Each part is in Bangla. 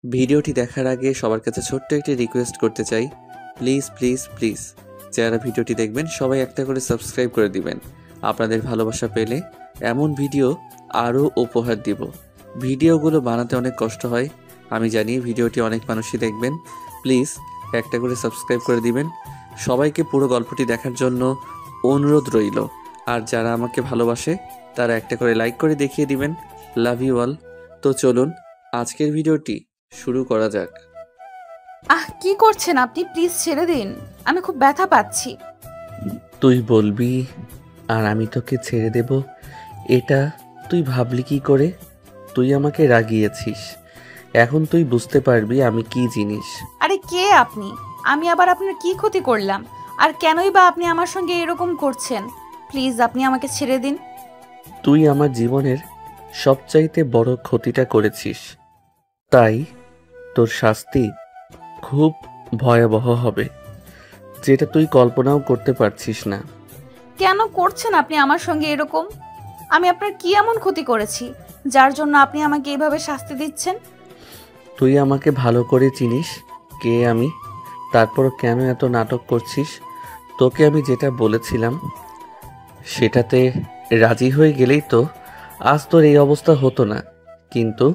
ভিডিওটি দেখার আগে সবার কাছে ছোট্ট একটি রিকোয়েস্ট করতে চাই, প্লিজ প্লিজ প্লিজ যারা ভিডিওটি দেখবেন সবাই একটা করে সাবস্ক্রাইব করে দিবেন। আপনাদের ভালোবাসা পেলে এমন ভিডিও আরও উপহার দিব। ভিডিওগুলো বানাতে অনেক কষ্ট হয়, আমি জানি। ভিডিওটি অনেক মানুষই দেখবেন, প্লিজ একটা করে সাবস্ক্রাইব করে দিবেন। সবাইকে পুরো গল্পটি দেখার জন্য অনুরোধ রইল। আর যারা আমাকে ভালোবাসে তারা একটা করে লাইক করে দেখিয়ে দিবেন। Love you all. তো চলুন আজকের ভিডিওটি শুরু করা যাক। কি করছেন আপনি? প্লিজ ছেড়ে দিন, আমি খুব ব্যথা পাচ্ছি। তুই বলবি আর আমি তোকে ছেড়ে দেব, এটা তুই ভাবলি কি করে? তুই আমাকে রাগিয়েছিস, এখন তুই বুঝতে পারবি আমি কি জিনিস। আরে কে আপনি? আমি আবার আপনার কি ক্ষতি করলাম? আর কেনই বা আপনি আমার সঙ্গে এরকম করছেন? প্লিজ আপনি আমাকে ছেড়ে দিন। তুই আমার জীবনের সবচাইতে বড় ক্ষতিটা করেছিস, তাই তোর শাস্তি খুব ভয়াবহ হবে, যেটা তুই কল্পনাও করতে পারছিস না। কেন করছেন আপনি আমার সঙ্গে এরকম? আমি আপনার কি এমন ক্ষতি করেছি যার জন্য আপনি আমাকে এভাবে শাস্তি দিচ্ছেন? তুই আমাকে ভালো করে চিনিস কে আমি, তারপর কেন এত নাটক করছিস? তোকে আমি যেটা বলেছিলাম সেটাতে রাজি হয়ে গেলেই তো আজ তোর এই অবস্থা হতো না, কিন্তু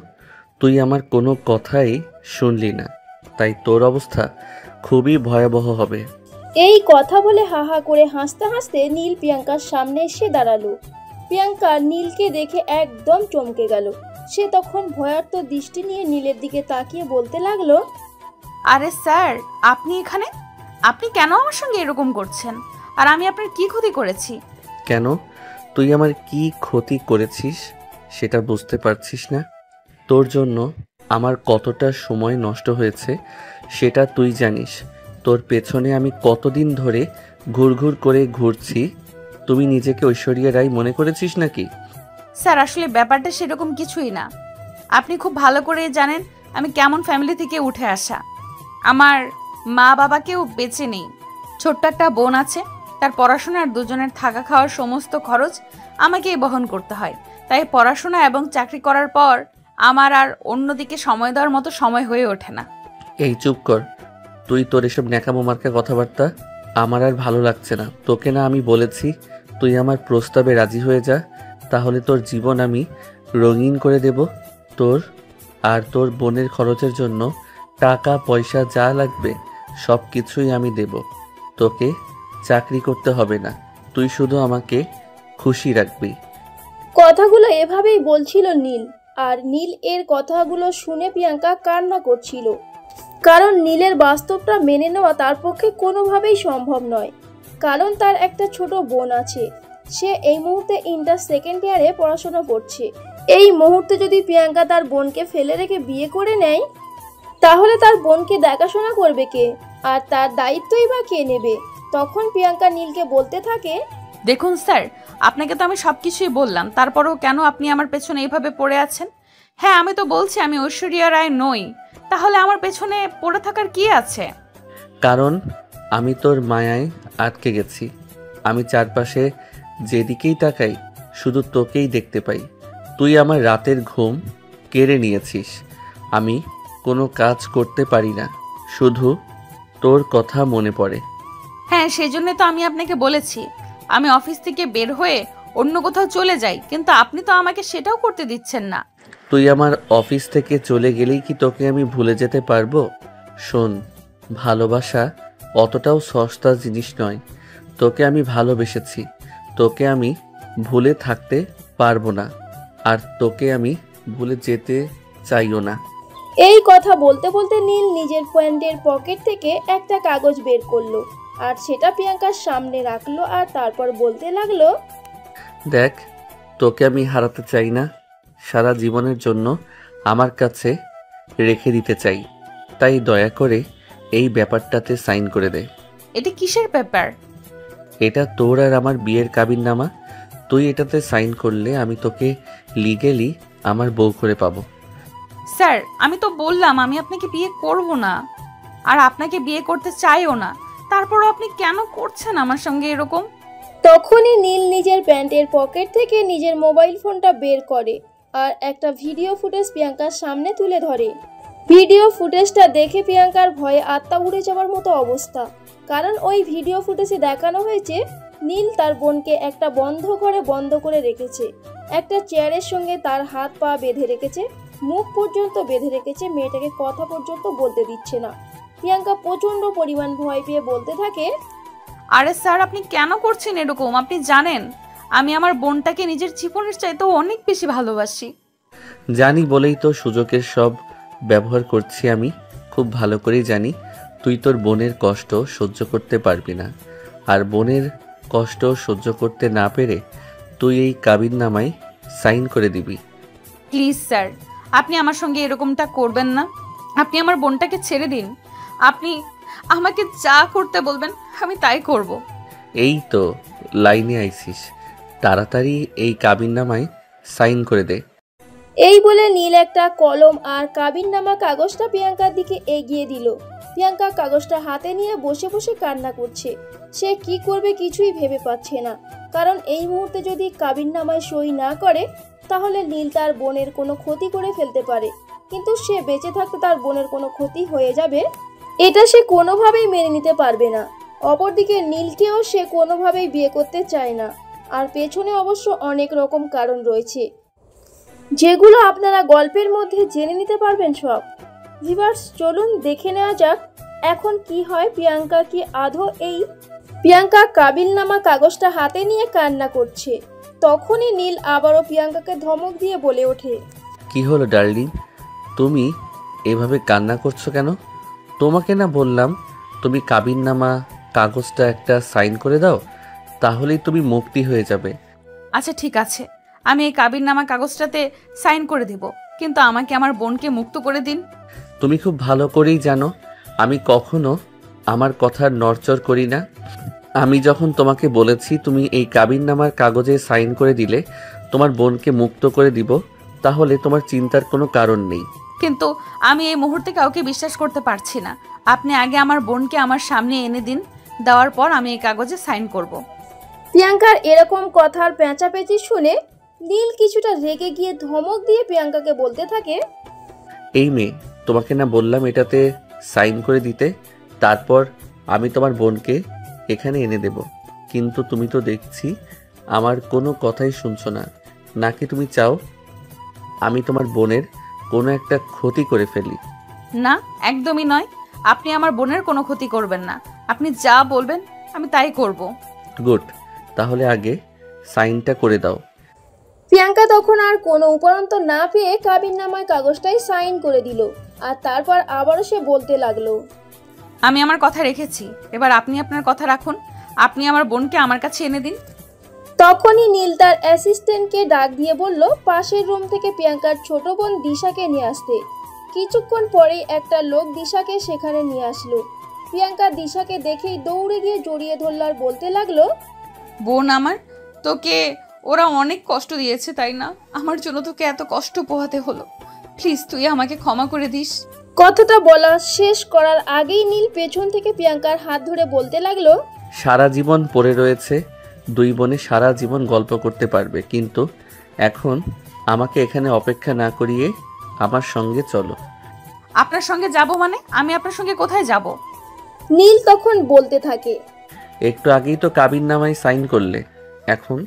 তুই আমার কোনো কথাই শুনলি না, তাই তোর অবস্থা খুবই ভয়াবহ হবে। এই কথা বলে হা হা করে হাসতে হাসতে নীল প্রিয়াঙ্কার সামনে এসে দাঁড়ালো। প্রিয়াঙ্কা নীলকে দেখে একদম চমকে গেল। সে তখন ভয়ার্ত দৃষ্টি নিয়ে নীলের দিকে তাকিয়ে বলতে লাগলো, আরে স্যার, আপনি এখানে? আপনি কেন আমার সঙ্গে এরকম করছেন? আর আমি আপনার কি ক্ষতি করেছি? কেন তুই আমার কি ক্ষতি করেছিস সেটা বুঝতে পারছিস না? তোর জন্য আমার কতটা সময় নষ্ট হয়েছে সেটা তুই জানিস। তোর পেছনে আমি কতদিন ধরে ঘুরঘুর করে ঘুরছি, তুমি নিজেকে ঐশ্বরিয়া রায় মনে করেছিস নাকি? স্যার আসলে ব্যাপারটা সেরকম কিছুই না। আপনি খুব ভালো করে জানেন আমি কেমন ফ্যামিলি থেকে উঠে আসা। আমার মা বাবা কেউ বেঁচে নেই, ছোট্ট একটা বোন আছে। তার পড়াশোনার দুজনের থাকা খাওয়ার সমস্ত খরচ আমাকেই বহন করতে হয়। তাই পড়াশোনা এবং চাকরি করার পর আমার আর অন্যদিকে সময় দেওয়ার মতো সময় হয়ে ওঠে না। এই চুপ কর, তুই তোর এসব ন্যাকামো মার্কা কথাবার্তা আমার আর ভালো লাগছে না। তোকে না আমি বলেছি তুই আমার প্রস্তাবে রাজি হয়ে যা, তাহলে তোর জীবন আমি রঙিন করে দেব। তোর আর তোর বোনের খরচের জন্য টাকা পয়সা যা লাগবে সব কিছুই আমি দেব। তোকে চাকরি করতে হবে না, তুই শুধু আমাকে খুশি রাখবি। কথাগুলো এভাবেই বলছিল নীল। আর নীল এর কথাগুলো শুনে প্রিয়াঙ্কা কান্না করছিল, কারণ নীলের বাস্তবটা মেনে নেওয়া তার পক্ষে কোনোভাবেই সম্ভব নয়। কারণ তার একটা ছোট বোন আছে, সে এই মুহূর্তে ইন্টার সেকেন্ড ইয়ারে পড়াশোনা করছে। এই মুহূর্তে যদি প্রিয়াঙ্কা তার বোনকে ফেলে রেখে বিয়ে করে নেয়, তাহলে তার বোনকে দেখাশোনা করবে কে? আর তার দায়িত্বই বা কে নেবে? তখন প্রিয়াঙ্কা নীলকে বলতে থাকে, দেখুন স্যার, আপনাকে তো আমি সব কিছুই বললাম, তারপরেও কেন আপনি আমার পেছনে এইভাবে পড়ে আছেন? হ্যাঁ, আমি তো বলছি আমি ঐশ্বরিয়া রায় নই, তাহলে আমার পেছনে পড়ে থাকার কি আছে? কারণ আমি তোর মায়ায় আটকে গেছি। আমি চারপাশে যেদিকেই তাকাই শুধু তোকেই দেখতে পাই। তুই আমার রাতের ঘুম কেড়ে নিয়েছিস। আমি কোনো কাজ করতে পারি না, শুধু তোর কথা মনে পড়ে। হ্যাঁ, সেই জন্য তো আমি আপনাকে বলেছি আমি অফিস থেকে বের হয়ে অন্য কোথাও চলে যাই, কিন্তু আপনি তো আমাকে সেটাও করতে দিচ্ছেন না। তুই আমার অফিস থেকে চলে গেলেই কি তোকে আমি ভুলে যেতে পারবো? শোন, ভালোবাসা অতটাও সস্তা জিনিস নয়। তোকে আমি ভালোবেসেছি, তোকে আমি ভুলে থাকতে পারবো না, আর তোকে আমি ভুলে যেতে চাইও না। এই কথা বলতে বলতে নীল নিজের প্যান্টের পকেট থেকে একটা কাগজ বের করলো আর সেটা প্রিয়াঙ্কার সামনে রাখলো। আর তারপর বলতে লাগলো, দেখ, তোকে আমি হারাতে চাই না, সারা জীবনের জন্য আমার কাছে রেখে দিতে চাই। তাই দয়া করে এই ব্যাপারটাতে সাইন করে দে। এটা কিসের পেপার? এটা তোর আর আমার বিয়ের কাবিননামা। তুই এটাতে সাইন করলে আমি তোকে লিগেলি আমার বউ করে পাবো। স্যার, আমি তো বললাম আমি আপনাকে বিয়ে করব না, আর আপনাকে বিয়ে করতে চাইও না, তারপরও আপনি কেন করছেন আমার সঙ্গে এরকম? তখনই নীল নিজের প্যান্টের পকেট থেকে নিজের মোবাইল ফোনটা বের করে আর একটা ভিডিও ফুটেজ প্রিয়াঙ্কার সামনে তুলে ধরে। ভিডিও ফুটেজটা দেখে প্রিয়াঙ্কার ভয়ে আত্মা উড়ে যাওয়ার মতো অবস্থা। কারণ ওই ভিডিও ফুটেজে দেখানো হয়েছে নীল তার বোনকে একটা বন্ধ ঘরে বন্ধ করে রেখেছে, একটা চেয়ারের সঙ্গে তার হাত পা বেঁধে রেখেছে, মুখ পর্যন্ত বেঁধে রেখেছে, মেয়েটাকে কথা পর্যন্ত বলতে দিচ্ছে না। প্রিয়াঙ্কা প্রচন্ড পরিমাণ ভয় পেয়ে বলতে থাকে, আরে স্যার, আপনি কেন করছেন এরকম? আপনি জানেন আমি আমার বোনটাকে নিজের জীবনের চাইতেও অনেক বেশি ভালোবাসি। জানি বলেই তো সুযোগের সব ব্যবহার করছি। আমি খুব ভালো করেই জানি তুই তোর বোনের কষ্ট সহ্য করতে পারবি না, আর বোনের কষ্ট সহ্য করতে না পেরে তুই এই কাবিননামায় সাইন করে দিবি। প্লিজ স্যার, আপনি আমার সঙ্গে এরকমটা করবেন না। আপনি আমার বোনটাকে ছেড়ে দিন। আপনি আমাকে যা করতে বলবেন আমি তাই করব। এই তো লাইনে আইসিস, তাড়াতাড়ি এই কাবিননামায় সাইন করে দে। এই বলে নীল একটা কলম আর কাবিননামা কাগজটা প্রিয়াঙ্কার দিকে এগিয়ে দিল। প্রিয়াঙ্কা কাগজটা হাতে নিয়ে বসে বসে কান্না করছে। সে কি করবে কিছুই ভেবে পাচ্ছে না, কারণ এই মুহূর্তে যদি কাবিননামায় সই না করে তাহলে নীল তার বোনের কোনো ক্ষতি করে ফেলতে পারে, কিন্তু সে বেঁচে থাকতে তার বোনের কোনো ক্ষতি হয়ে যাবে এটা সে কোনোভাবেই মেনে নিতে পারবে না। অপরদিকে নীলকেও সে কোনোভাবেই বিয়ে করতে চায় না, আর পেছনে অবশ্য অনেক রকম কারণ রয়েছে যেগুলো আপনারা গল্পের মধ্যে জেনে নিতে পারবেন সব। ভিউয়ার্স, চলুন দেখে নেওয়া যাক এখন কি হয়। প্রিয়াঙ্কা কাবিননামা কাগজটা হাতে নিয়ে কান্না করছে। তখনই নীল আবারও প্রিয়াঙ্কাকে ধমক দিয়ে বলে ওঠে, কি হলো ডার্লিং, তুমি এভাবে কান্না করছো কেন? তোমাকে না বললাম তুমি কাবিননামা কাগজটা একটা সাইন করে দাও, তাহলেই তুমি মুক্তি হয়ে যাবে। আচ্ছা ঠিক আছে, আমি এই কাবিননামা কাগজটাতে সাইন করে দেব, কিন্তু আমাকে আমার বোনকে মুক্ত করে দিন। তুমি খুব ভালো করেই জানো আমি কখনো আমার কথার নড়চড় করি না। আমি যখন তোমাকে বলেছি তুমি এই কাবিননামার কাগজে সাইন করে দিলে তোমার বোনকে মুক্ত করে দিব, তাহলে তোমার চিন্তার কোনো কারণ নেই। কিন্তু আমি এই মুহূর্তে কাউকে বিশ্বাস করতে পারছি না। আপনি আগে আমার বোনকে আমার সামনে এনে দিন, দেওয়ার পর আমি এই কাগজে সাইন করব। প্রিয়াঙ্কার এরকম কথার পেঁচাপেচি শুনে নীল কিছুটা রেগে গিয়ে ধমক দিয়ে প্রিয়াঙ্কাকে বলতে থাকে, এই মেয়ে, তোমাকে না বললাম এটাতে সাইন করে দিতে, তারপর আমি তোমার বোনকে এখানে এনে দেব, কিন্তু তুমি তো দেখছি আমার কোনো কথাই শুনছো না। নাকি তুমি চাও আমি তোমার বোনের কোনো একটা ক্ষতি করে ফেলি? না, একদমই নয়। আপনি আমার বোনের কোনো ক্ষতি করবেন না। আপনি যা বলবেন আমি তাই করব। গুড, তাহলে আগে সাইনটা করে দাও। প্রিয়াঙ্কা তখন আর কোনো উপরন্ত না পেয়ে কাবিননামায় কাগজটাই সাইন করে দিল, আর তারপর আবারও সে বলতে লাগলো, আমি আমার কথা রেখেছি, এবার আপনি আপনার কথা রাখুন। আপনি আমার বোনকে আমার কাছে এনে দিন। তখনই নীল তার অ্যাসিস্ট্যান্টকে ডাক দিয়ে বলল পাশের রুম থেকে প্রিয়াঙ্কার ছোট বোন দিশাকে নিয়ে আসতে। কিছুক্ষণ পরেই একটা লোক দিশাকে সেখানে নিয়ে আসলো। প্রিয়াঙ্কা দিশাকে দেখেই দৌড়ে গিয়ে জড়িয়ে ধরল আর বলতে লাগলো, বোন আমার, তোকে ওরা অনেক কষ্ট দিয়েছে তাই না? আমার জন্য তোকে এত কষ্ট পোহাতে হলো। প্লিজ তুই আমাকে ক্ষমা করে দিস। কথাটা বলা শেষ করার আগেই নীল পেছন থেকে প্রিয়াঙ্কার হাত ধরে বলতে লাগলো, সারা জীবন পড়ে রয়েছে, দুই বোনে সারা জীবন গল্প করতে পারবে, কিন্তু এখন আমাকে এখানে অপেক্ষা না করিয়ে আমার সঙ্গে চলো। আপনার সঙ্গে যাব মানে? আমি আপনার সঙ্গে কোথায় যাব? নীল তখন বলতে থাকে, একটু আগেই তো কাবিননামায় সাইন করলে, এখন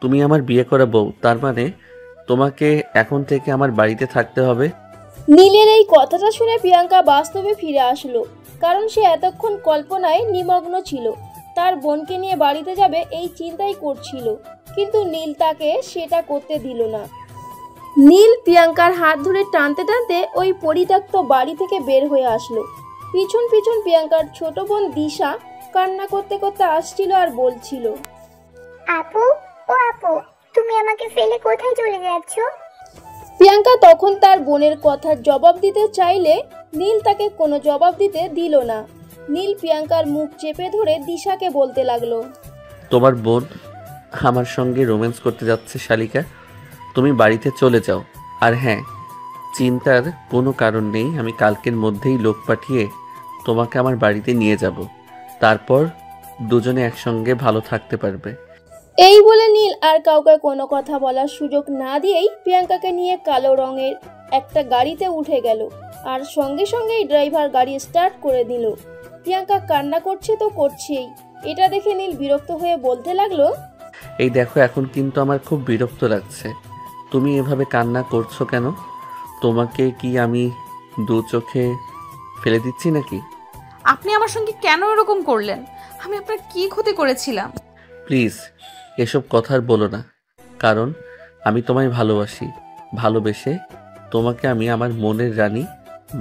তুমি আমার বিয়ে করা বউ, তার মানে তোমাকে এখন থেকে আমার বাড়িতে থাকতে হবে। নীলের এই কথাটা শুনে প্রিয়াঙ্কা বাস্তবে ফিরে আসলো, কারণ সে এতক্ষণ কল্পনায় নিমগ্ন ছিল। তার বোনকে নিয়ে বাড়িতে যাবে এই চিন্তাই করছিল, কিন্তু নীল তাকে সেটা করতে দিল না। নীল প্রিয়াঙ্কার হাত ধরে টানতে টানতে ওই পরিত্যক্ত বাড়ি থেকে বের হয়ে আসলো। পিছন পিছন প্রিয়াঙ্কার ছোট বোন দিশা কান্না করতে করতে আসছিল আর বলছিল, আপু, ও আপু, তুমি আমাকে ফেলে কোথায় চলে যাচ্ছ? প্রিয়াঙ্কা তখন তার বোনের কথার জবাব দিতে চাইলে নীল তাকে কোনো জবাব দিতে দিল না। নীল প্রিয়াঙ্কার মুখ চেপে ধরে দিশাকে বলতে লাগলো, তোমার বোন আমার সঙ্গে রোম্যান্স করতে যাচ্ছে শালিকা, তুমি বাড়িতে চলে যাও। আর হ্যাঁ, চিন্তার কোনো কারণ নেই, আমি কালকের মধ্যেই লোক পাঠিয়ে তোমাকে আমার বাড়িতে নিয়ে যাব, তারপর দুজনে একসঙ্গে ভালো থাকতে পারবে। এই বলে নীল আর কাউকে কোনো কথা বলার সুযোগ না দিয়েই প্রিয়াঙ্কাকে নিয়ে কালো রঙের একটা গাড়িতে উঠে গেল। আর সঙ্গে সঙ্গেই ড্রাইভার গাড়ি স্টার্ট করে দিল। প্রিয়াঙ্কা কান্না করছে তো করছেই। এটা দেখে নীল বিরক্ত হয়ে বলতে লাগলো, এই দেখো, এখন কিন্তু আমার খুব বিরক্ত লাগছে। তুমি এভাবে কান্না করছো কেন? তোমাকে কি আমি দু চোখে ফেলে দিচ্ছি নাকি? আপনি আমার সঙ্গে কেন এরকম করলেন? আমি আপনার কি ক্ষতি করেছিলাম? প্লিজ এসব কথা আর বলো না, কারণ আমি তোমায় ভালোবাসি। ভালোবেসে তোমাকে আমি আমার মনের রানী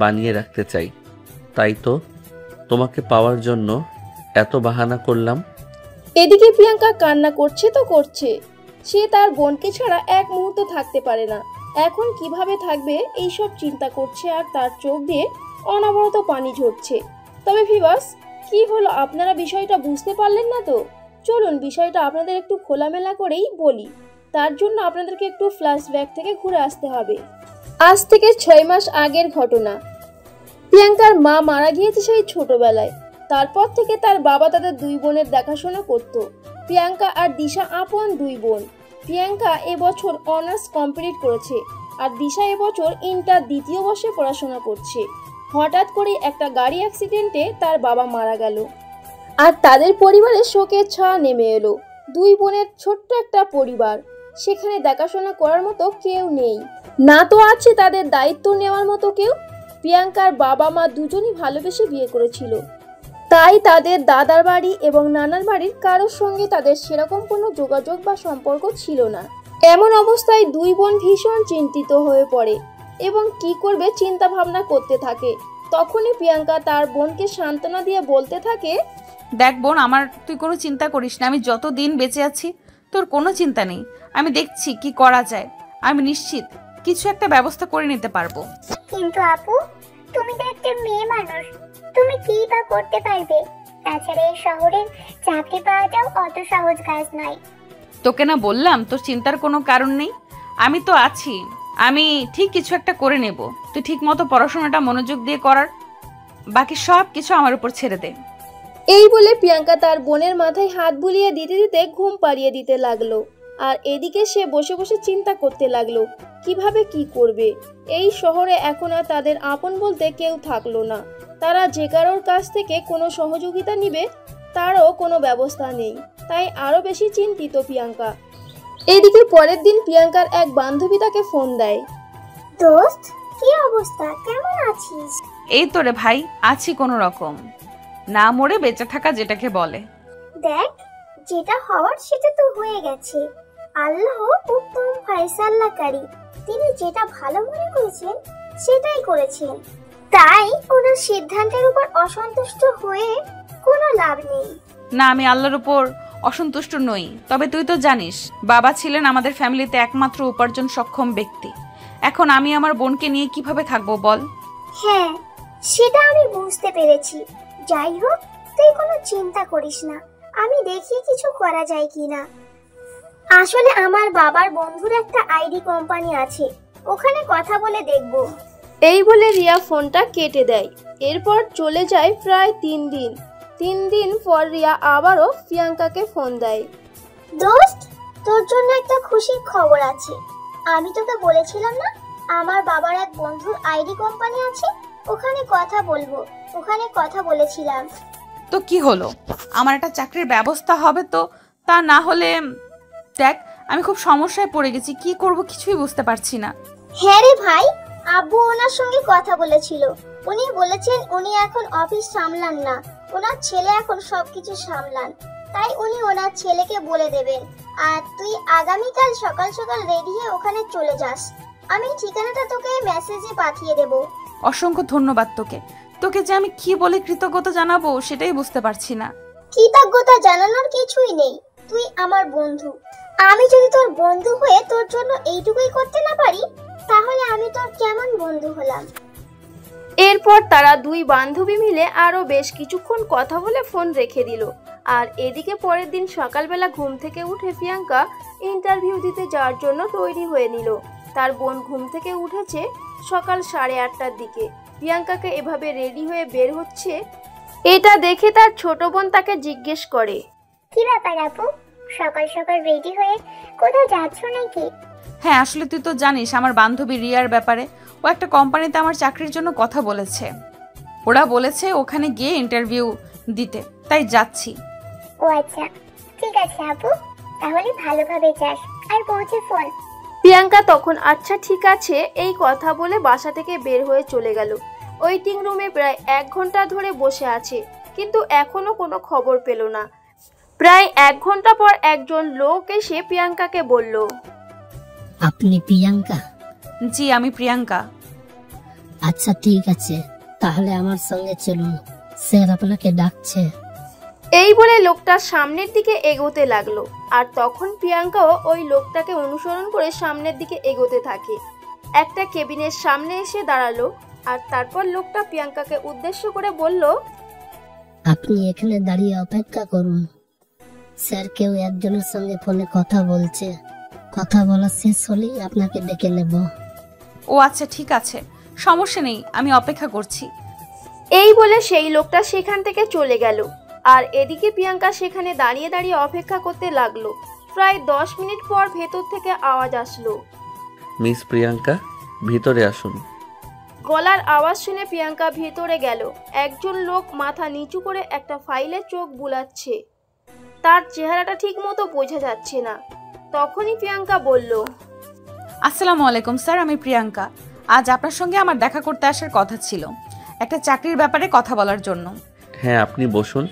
বানিয়ে রাখতে চাই। তাই তো তোমাকে পাওয়ার জন্য এত বাহানা করলাম। এদিকে প্রিয়াঙ্কা কান্না করছে তো করছে। সে তার বোনকে ছাড়া এক মুহূর্ত থাকতে পারে না। এখন কিভাবে থাকবে এইসব চিন্তা করছে আর তার চোখ দিয়ে অনবরত পানি ঝরছে। তবে ভিউয়ার্স, কি হলো আপনারা বিষয়টা বুঝতে পারলেন না তো? চলুন বিষয়টা আপনাদের একটু খোলামেলা করেই বলি। তার জন্য আপনাদেরকে একটু ফ্ল্যাশব্যাক থেকে ঘুরে আসতে হবে। আজ থেকে 6 মাস আগের ঘটনা। প্রিয়াঙ্কার মা মারা গিয়েছে সেই ছোটবেলায়। তারপর থেকে তার বাবা তাদের দুই বোনের দেখাশোনা করত। প্রিয়াঙ্কা আর দিশা আপন দুই বোন। প্রিয়াঙ্কা এবছর অনার্স কমপ্লিট করেছে আর দিশা এবছর ইন্টার দ্বিতীয় বর্ষে পড়াশোনা করছে। হঠাৎ করে একটা গাড়ি অ্যাক্সিডেন্টে তার বাবা মারা গেল আর তাদের পরিবারে শোকের ছায়া নেমে এলো। দুই বোনের ছোট্ট একটা পরিবার, সেখানে দেখাশোনা করার মতো কেউ নেই, না তো আছে তাদের দায়িত্ব নেওয়ার মতো কেউ। প্রিয়াঙ্কার বাবা মা দুজনই ভালোবেসে বিয়ে করেছিল, তাই তাদের দাদার বাড়ি এবং নানার বাড়ির কারোর সঙ্গে তাদের সেরকম কোনো যোগাযোগ বা সম্পর্ক ছিল না। এমন অবস্থায় দুই বোন ভীষণ চিন্তিত হয়ে পড়ে এবং কি করবে চিন্তা ভাবনা করতে থাকে। তখনই প্রিয়াঙ্কা তার বোনকে সান্ত্বনা দিয়ে বলতে থাকে, দেখ বোন, তুই কোনো চিন্তা করিস না। আমি যতদিন বেঁচে আছি তোর কোনো চিন্তা নেই। আমি দেখছি কি করা যায়। আমি নিশ্চিত কিছু একটা ব্যবস্থা করে নিতে পারবো। কিন্তু আপু, তুমি তো একটা মেয়ে মানুষ, তুমি কি বা করতে পারবে? তাছাড়া এই শহরের চাকরি পাওয়াটাও অত সহজ কাজ নয়। তোকে না বললাম তোর চিন্তার কোনো কারণ নেই? আমি তো আছি, আমি ঠিক কিছু একটা করে নেব। তুই ঠিক মতো পড়াশোনাটা মনোযোগ দিয়ে করার, বাকি সব কিছু আমার উপর ছেড়ে দে। এই বলে প্রিয়াঙ্কা তার বোনের মাথায় হাত বুলিয়ে দিতে দিতে ঘুম পাড়িয়ে দিতে লাগলো। আর এদিকে সে বসে বসে চিন্তা করতে লাগলো কিভাবে কি করবে। এই শহরে এখন আর তাদের আপন বলতে কেউ থাকলো না। তারা যে কারোর কাছ থেকে কোনো সহযোগিতা নিবে তারও কোনো ব্যবস্থা নেই, তাই আরো বেশি চিন্তিত প্রিয়াঙ্কা। এদিকে পরের দিন প্রিয়াঙ্কার এক বান্ধবী তাকে ফোন দেয়। দোস্ত, কি অবস্থা, কেমন আছিস? এই তো রে ভাই, আছি কোনো রকম, না মরে বেঁচে থাকা যেটাকে বলে। দেখ, যেটা হওয়ার সেটা তো হয়ে গেছে। আল্লাহ উত্তম ফয়সালাকারী, তিনি যেটা ভালো মনে করেছেন সেটাই করেছেন। তাই ওনার সিদ্ধান্তের উপর অসন্তুষ্ট হয়ে কোনো লাভ নেই। না, আমি আল্লাহর উপর অসন্তুষ্ট নই। তবে তুই তো জানিস বাবা ছিলেন আমাদের ফ্যামিলিতে একমাত্র উপার্জন সক্ষম ব্যক্তি। এখন আমি আমার বোনকে নিয়ে কিভাবে থাকবো বল? হ্যাঁ, সেটা আমি বুঝতে পেরেছি। যাই হোক, তুই কোনো চিন্তা করিস না, আমি দেখি কিছু করা যায় কিনা। আসলে আমার বাবার বন্ধুর একটা আইডি কোম্পানি আছে, ওখানে কথা বলে দেখব। এই বলে রিয়া ফোনটা কেটে দেয়। এরপর চলে যায় প্রায় 3 দিন। 3 দিন পর রিয়া আবারও প্রিয়াঙ্কাকে ফোন দেয়। দোস্ত, তোর জন্য একটা খুশির খবর আছে। আমি তোকে বলেছিলাম না আমার বাবার এক বন্ধুর আইডি কোম্পানি আছে, ওখানে কথা বলবো। ওখানে কথা বলেছিলাম। তো কি হলো? আমার একটা চাকরির ব্যবস্থা হবে তো? তা না হলে দেখ, আমি খুব সমস্যায় পড়ে গেছি, কি করব কিছুই বুঝতে পারছি না। হ্যাঁ রে ভাই, আব্বু ওনার সঙ্গে কথা বলেছিল। উনি বলেছেন উনি এখন অফিস সামলান না, ওনার ছেলে এখন সবকিছু সামলান। তাই উনি ওনার ছেলেকে বলে দেবেন। আর তুই আগামীকাল সকাল সকাল রেডি হয়ে ওখানে চলে যাস। আমি ঠিকানাটা তোকে মেসেজে পাঠিয়ে দেব। অসংখ্য ধন্যবাদ তোকে। তোকে যে আমি কি বলে কৃতজ্ঞতা জানাবো সেটাই বুঝতে পারছি না। কৃতজ্ঞতা জানানোর কিছুই নেই, তুই আমার বন্ধু। আমি যদি তোর বন্ধু হয়ে তোর জন্য এইটুকুই করতে না পারি, তাহলে আমি তোর কেমন বন্ধু হলাম? এরপর তারা দুই বান্ধবী মিলে আরো বেশ কিছুক্ষণ কথা বলে ফোন রেখে দিল। আর এদিকে পরের দিন সকালবেলা ঘুম থেকে উঠে প্রিয়াঙ্কা ইন্টারভিউ দিতে যাওয়ার জন্য তৈরি হয়ে নিল। তার বোন ঘুম থেকে উঠেছে সকাল 8:30টার দিকে। প্রিয়াঙ্কাকে এভাবে রেডি হয়ে বের হচ্ছে, এটা দেখে তার ছোট বোন তাকে জিজ্ঞেস করে, কি ব্যাপার আপু, সকাল সকাল রেডি হয়ে কোথাও যাচ্ছ নাকি? হ্যাঁ, আসলে তুই তো জানিস আমার বান্ধবী রিয়ার ব্যাপারে। ও ও একটা কোম্পানিতে আমার চাকরির জন্য কথা বলেছে। ওরা বলেছে ওখানে গিয়ে ইন্টারভিউ দিতে, তাই যাচ্ছি। ও আচ্ছা, ঠিক আছে আপু, তাহলে ভালোভাবে যাস আর পৌঁছে ফোন। প্রিয়াঙ্কা তখন আচ্ছা ঠিক আছে এই কথা বলে বাসা থেকে বের হয়ে চলে গেল। ওয়েটিং রুমে প্রায় 1 ঘন্টা ধরে বসে আছে, কিন্তু এখনো কোনো খবর পেল না। প্রায় 1 ঘন্টা পর একজন লোক এসে প্রিয়াঙ্কাকে বলল, আপনি প্রিয়াঙ্কা? জি, আমি প্রিয়াঙ্কা। আচ্ছা ঠিক আছে, তাহলে আমার সঙ্গে চলুন, স্যার আপনাকে ডাকছে। এই বলে লোকটা সামনের দিকে এগোতে লাগলো। আর তখন প্রিয়াঙ্কাও ওই লোকটাকে অনুসরণ করে সামনের দিকে এগোতে থাকে। একটা কেবিনের সামনে এসে দাঁড়ালো, আর তারপর লোকটা প্রিয়াঙ্কাকে উদ্দেশ্য করে বলল, আপনি এখানে দাঁড়িয়ে অপেক্ষা করুন, স্যার কেউ একজনের সঙ্গে ফোনে কথা বলছে, কথা বলা শেষ হলেই আপনাকে ডেকে নেব। ও আচ্ছা ঠিক আছে, সমস্যা নেই, আমি অপেক্ষা করছি। এই বলে সেই লোকটা সেখান থেকে চলে গেল। আর এদিকে প্রিয়াঙ্কা সেখানে দাঁড়িয়ে দাঁড়িয়ে অপেক্ষা করতে লাগলো। প্রায় 10 মিনিট পর ভেতর থেকে আওয়াজ আসলো, মিস প্রিয়াঙ্কা, ভিতরে আসুন। গলার আওয়াজ শুনে প্রিয়াঙ্কা ভেতরে গেল। একজন লোক মাথা নিচু করে একটা ফাইলে চোখ বুলাচ্ছে। তার চেহারাটা ঠিক মতো বোঝা যাচ্ছে না। তখনই প্রিয়াঙ্কা বলল, আসসালামু আলাইকুম স্যার, আমি প্রিয়াঙ্কা। আজ আপনার সঙ্গে আমার দেখা করতে আসার কথা ছিল, একটা চাকরির ব্যাপারে কথা বলার জন্য। হ্যাঁ, আপনি বসুন।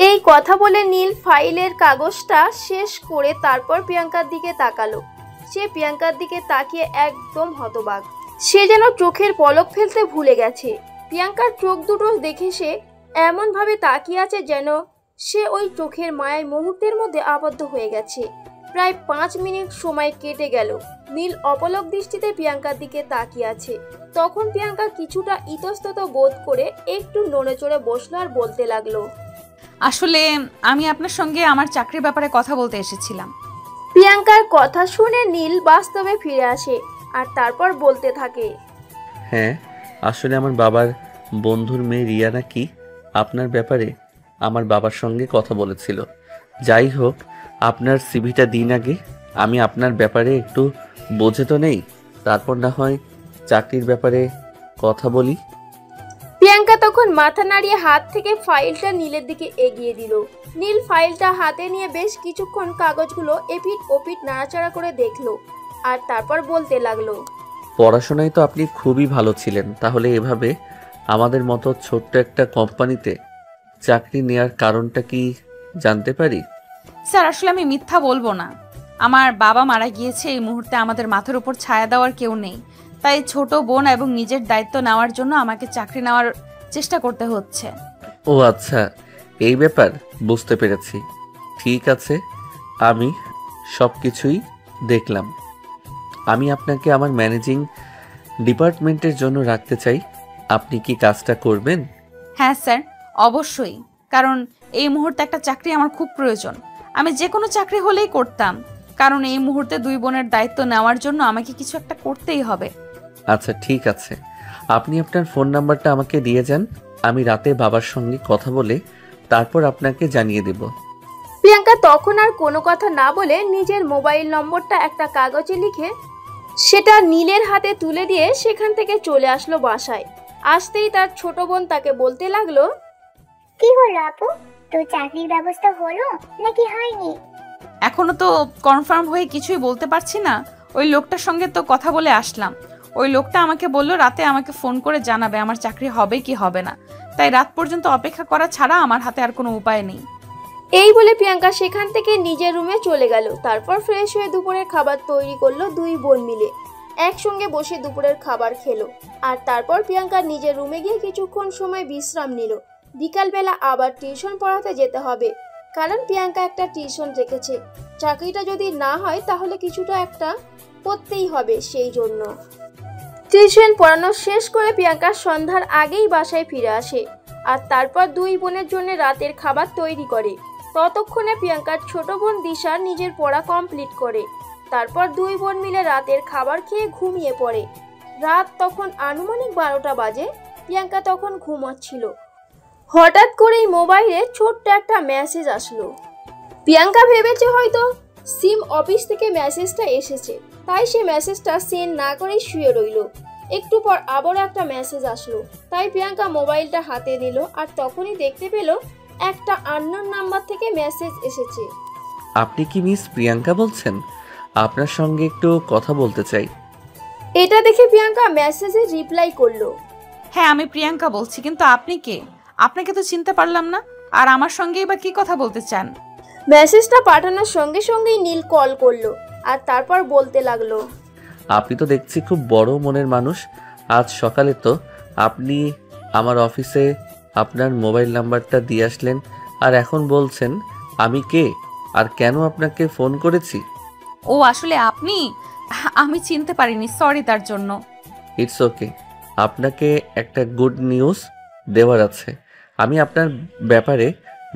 এই কথা বলে নীল ফাইলের কাগজটা শেষ করে তারপর প্রিয়াঙ্কার দিকে তাকালো। সে প্রিয়াঙ্কার দিকে তাকিয়ে একদম হতবাক। সে যেন চোখের পলক ফেলতে ভুলে গেছে। প্রিয়াঙ্কার চোখ দুটো দেখে সে এমনভাবে তাকিয়ে আছে যেন সে ওই চোখের মায়ায় মুহূর্তের মধ্যে আবদ্ধ হয়ে গেছে। প্রায় 5 মিনিট সময় কেটে গেল। নীল অপলক দৃষ্টিতে প্রিয়াঙ্কার দিকে তাকিয়ে আছে। তখন প্রিয়াঙ্কা কিছুটা ইতস্তত বোধ করে একটু নড়ে চড়ে বসলো আর বলতে লাগলো, আসলে আমি আপনার সঙ্গে আমার চাকরির ব্যাপারে কথা বলতে এসেছিলাম। প্রিয়াঙ্কার কথা শুনে নীল বাস্তবে ফিরে আসে আর তারপর বলতে থাকে, হ্যাঁ, আসলে আমার বাবার বন্ধুর মেয়ে রিয়া নাকি আপনার ব্যাপারে আমার বাবার সঙ্গে কথা বলেছিল। যাই হোক, আপনার সিভিটা দিন আগে, আমি আপনার ব্যাপারে একটু বোঝে তো নেই, তারপর না হয় চাকরির ব্যাপারে কথা বলি। প্রিয়াঙ্কা তখন মাথা নাড়িয়ে হাত থেকে ফাইলটা নীলের দিকে এগিয়ে দিল। নীল ফাইলটা হাতে নিয়ে বেশ কিছুক্ষণ কাগজগুলো এপিট ওপিট নাড়াচাড়া করে দেখলো আর তারপর বলতে লাগলো, পড়াশোনায় তো আপনি খুবই ভালো ছিলেন, তাহলে এভাবে আমাদের মতো ছোট্ট একটা কোম্পানিতে চাকরি নেওয়ার কারণটা কি জানতে পারি? স্যার আসলে আমি মিথ্যা বলবো না, আমার বাবা মারা গিয়েছে, এই মুহূর্তে আমাদের মাথার উপর ছায়া দেওয়ার কেউ নেই, তাই ছোট বোন এবং নিজের দায়িত্ব নেওয়ার জন্য আমাকে চাকরি নেওয়ার চেষ্টা করতে হচ্ছে। ও আচ্ছা, এই ব্যাপার, বুঝতে পেরেছি। ঠিক আছে, আমি সব কিছুই দেখলাম। আমি আপনাকে আমার ম্যানেজিং ডিপার্টমেন্টের জন্য রাখতে চাই। আপনি কি কাজটা করবেন? হ্যাঁ স্যার, অবশ্যই, কারণ এই মুহূর্তে একটা চাকরি আমার খুব প্রয়োজন। আমি যে কোনো চাকরি হলেই করতাম, কারণ এই মুহূর্তে 2 বোনের দায়িত্ব নেওয়ার জন্য আমাকে কিছু একটা করতেই হবে। আচ্ছা ঠিক আছে, আপনি আপনার ফোন নাম্বারটা আমাকে দিয়ে যান, আমি রাতে বাবার সঙ্গে কথা বলে তারপর আপনাকে জানিয়ে দেব। প্রিয়াঙ্কা তখন আর কোনো কথা না বলে নিজের মোবাইল নম্বরটা একটা কাগজে লিখে সেটা নীলের হাতে তুলে দিয়ে সেখান থেকে চলে আসলো বাসায়। আসতেই তার ছোট বোন তাকে বলতে লাগলো, কি হলো আপু, তোর চাকরির ব্যবস্থা হলো নাকি হয়নি? এখনো তো কনফার্ম হয়ে কিছুই বলতে পারছি না। ওই লোকটার সঙ্গে তো কথা বলে আসলাম। ওই লোকটা আমাকে বলল রাতে আমাকে ফোন করে জানাবে আমার চাকরি হবে কি হবে না, তাই রাত পর্যন্ত অপেক্ষা করা ছাড়া আমার হাতে আর কোনো উপায় নেই। এই বলে প্রিয়াঙ্কা সেখান থেকে নিজের রুমে চলে গেল। তারপর ফ্রেশ হয়ে দুপুরের খাবার তৈরি করলো 2 বোন মিলে। একসঙ্গে বসে দুপুরের খাবার খেলো। আর তারপর প্রিয়াঙ্কা নিজের রুমে গিয়ে কিছুক্ষণ সময় বিশ্রাম নিল। বিকালবেলা আবার টিউশন পড়াতে যেতে হবে, কারণ প্রিয়াঙ্কা একটা টিউশন রেখেছে। চাকরিটা যদি না হয় তাহলে কিছুটা একটা করতেই হবে, সেই জন্য টিউশন পড়ানো শেষ করে প্রিয়াঙ্কা সন্ধ্যার আগেই বাসায় ফিরে আসে। আর তারপর 2 বোনের জন্য রাতের খাবার তৈরি করে। ততক্ষণে প্রিয়াঙ্কার ছোট বোন দিশা নিজের পড়া কমপ্লিট করে। তারপর 2 বোন মিলে রাতের খাবার খেয়ে ঘুমিয়ে পড়ে। রাত তখন আনুমানিক 12টা বাজে। প্রিয়াঙ্কা তখন ঘুমাচ্ছিল। হঠাৎ করেই মোবাইলে ছোট্ট একটা মেসেজ আসলো। প্রিয়াঙ্কা ভেবেছে হয়তো সিম অফিস থেকে মেসেজটা এসেছে, তাই সে মেসেজটা সেন্ড না করেই শুয়ে রইল। একটু পর আবারও একটা মেসেজ আসলো, তাই প্রিয়াঙ্কা মোবাইলটা হাতে নিল আর তখনই দেখতে পেল একটা আননোন নাম্বার থেকে মেসেজ এসেছে। আপনি কি মিস প্রিয়াঙ্কা বলছেন? আপনার সঙ্গে একটু কথা বলতে চাই। এটা দেখে প্রিয়াঙ্কা মেসেজে রিপ্লাই করলো, হ্যাঁ আমি প্রিয়াঙ্কা বলছি, কিন্তু আপনি কে? আপনাকে তো চিনতে পারলাম না, আর আমার সঙ্গেই বা কি কথা বলতে চান? মেসেজটা পাঠানোর সঙ্গে সঙ্গেই নীল কল করলো আর তারপর বলতে লাগলো, আপনি তো দেখছি খুব বড় মনের মানুষ। আজ সকালে তো আপনি আমার অফিসে আপনার মোবাইল নাম্বারটা দিয়ে আসলেন, আর এখন বলছেন আমি কে আর কেন আপনাকে ফোন করেছি। ও আসলে আপনি? আমি চিনতে পারিনি, সরি তার জন্য। It's okay. আপনাকে একটা গুড নিউজ দেওয়ার আছে। আমি আপনার ব্যাপারে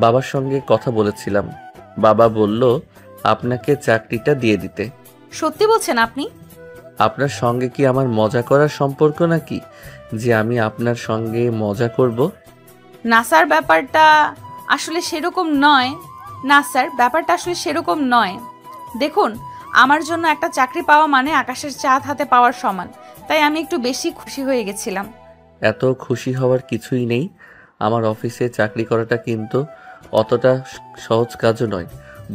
বাবার সঙ্গে কথা বলেছিলাম। বাবা বলল আপনাকে চাকরিটা দিয়ে দিতে। সত্যি বলছেন আপনি? আপনার সঙ্গে কি আমার মজা করার সম্পর্ক নাকি যে আমি আপনার সঙ্গে মজা করব? না স্যার, ব্যাপারটা আসলে সেরকম নয়। না স্যার, ব্যাপারটা আসলে সেরকম নয়। দেখুন, আমার জন্য একটা চাকরি পাওয়া মানে আকাশের চাঁদ হাতে পাওয়ার সমান, তাই আমি একটু বেশি খুশি হয়ে গেছিলাম। এত খুশি হওয়ার কিছুই নেই। আমার অফিসে চাকরি করাটা কিন্তু অতটা সহজ কাজও নয়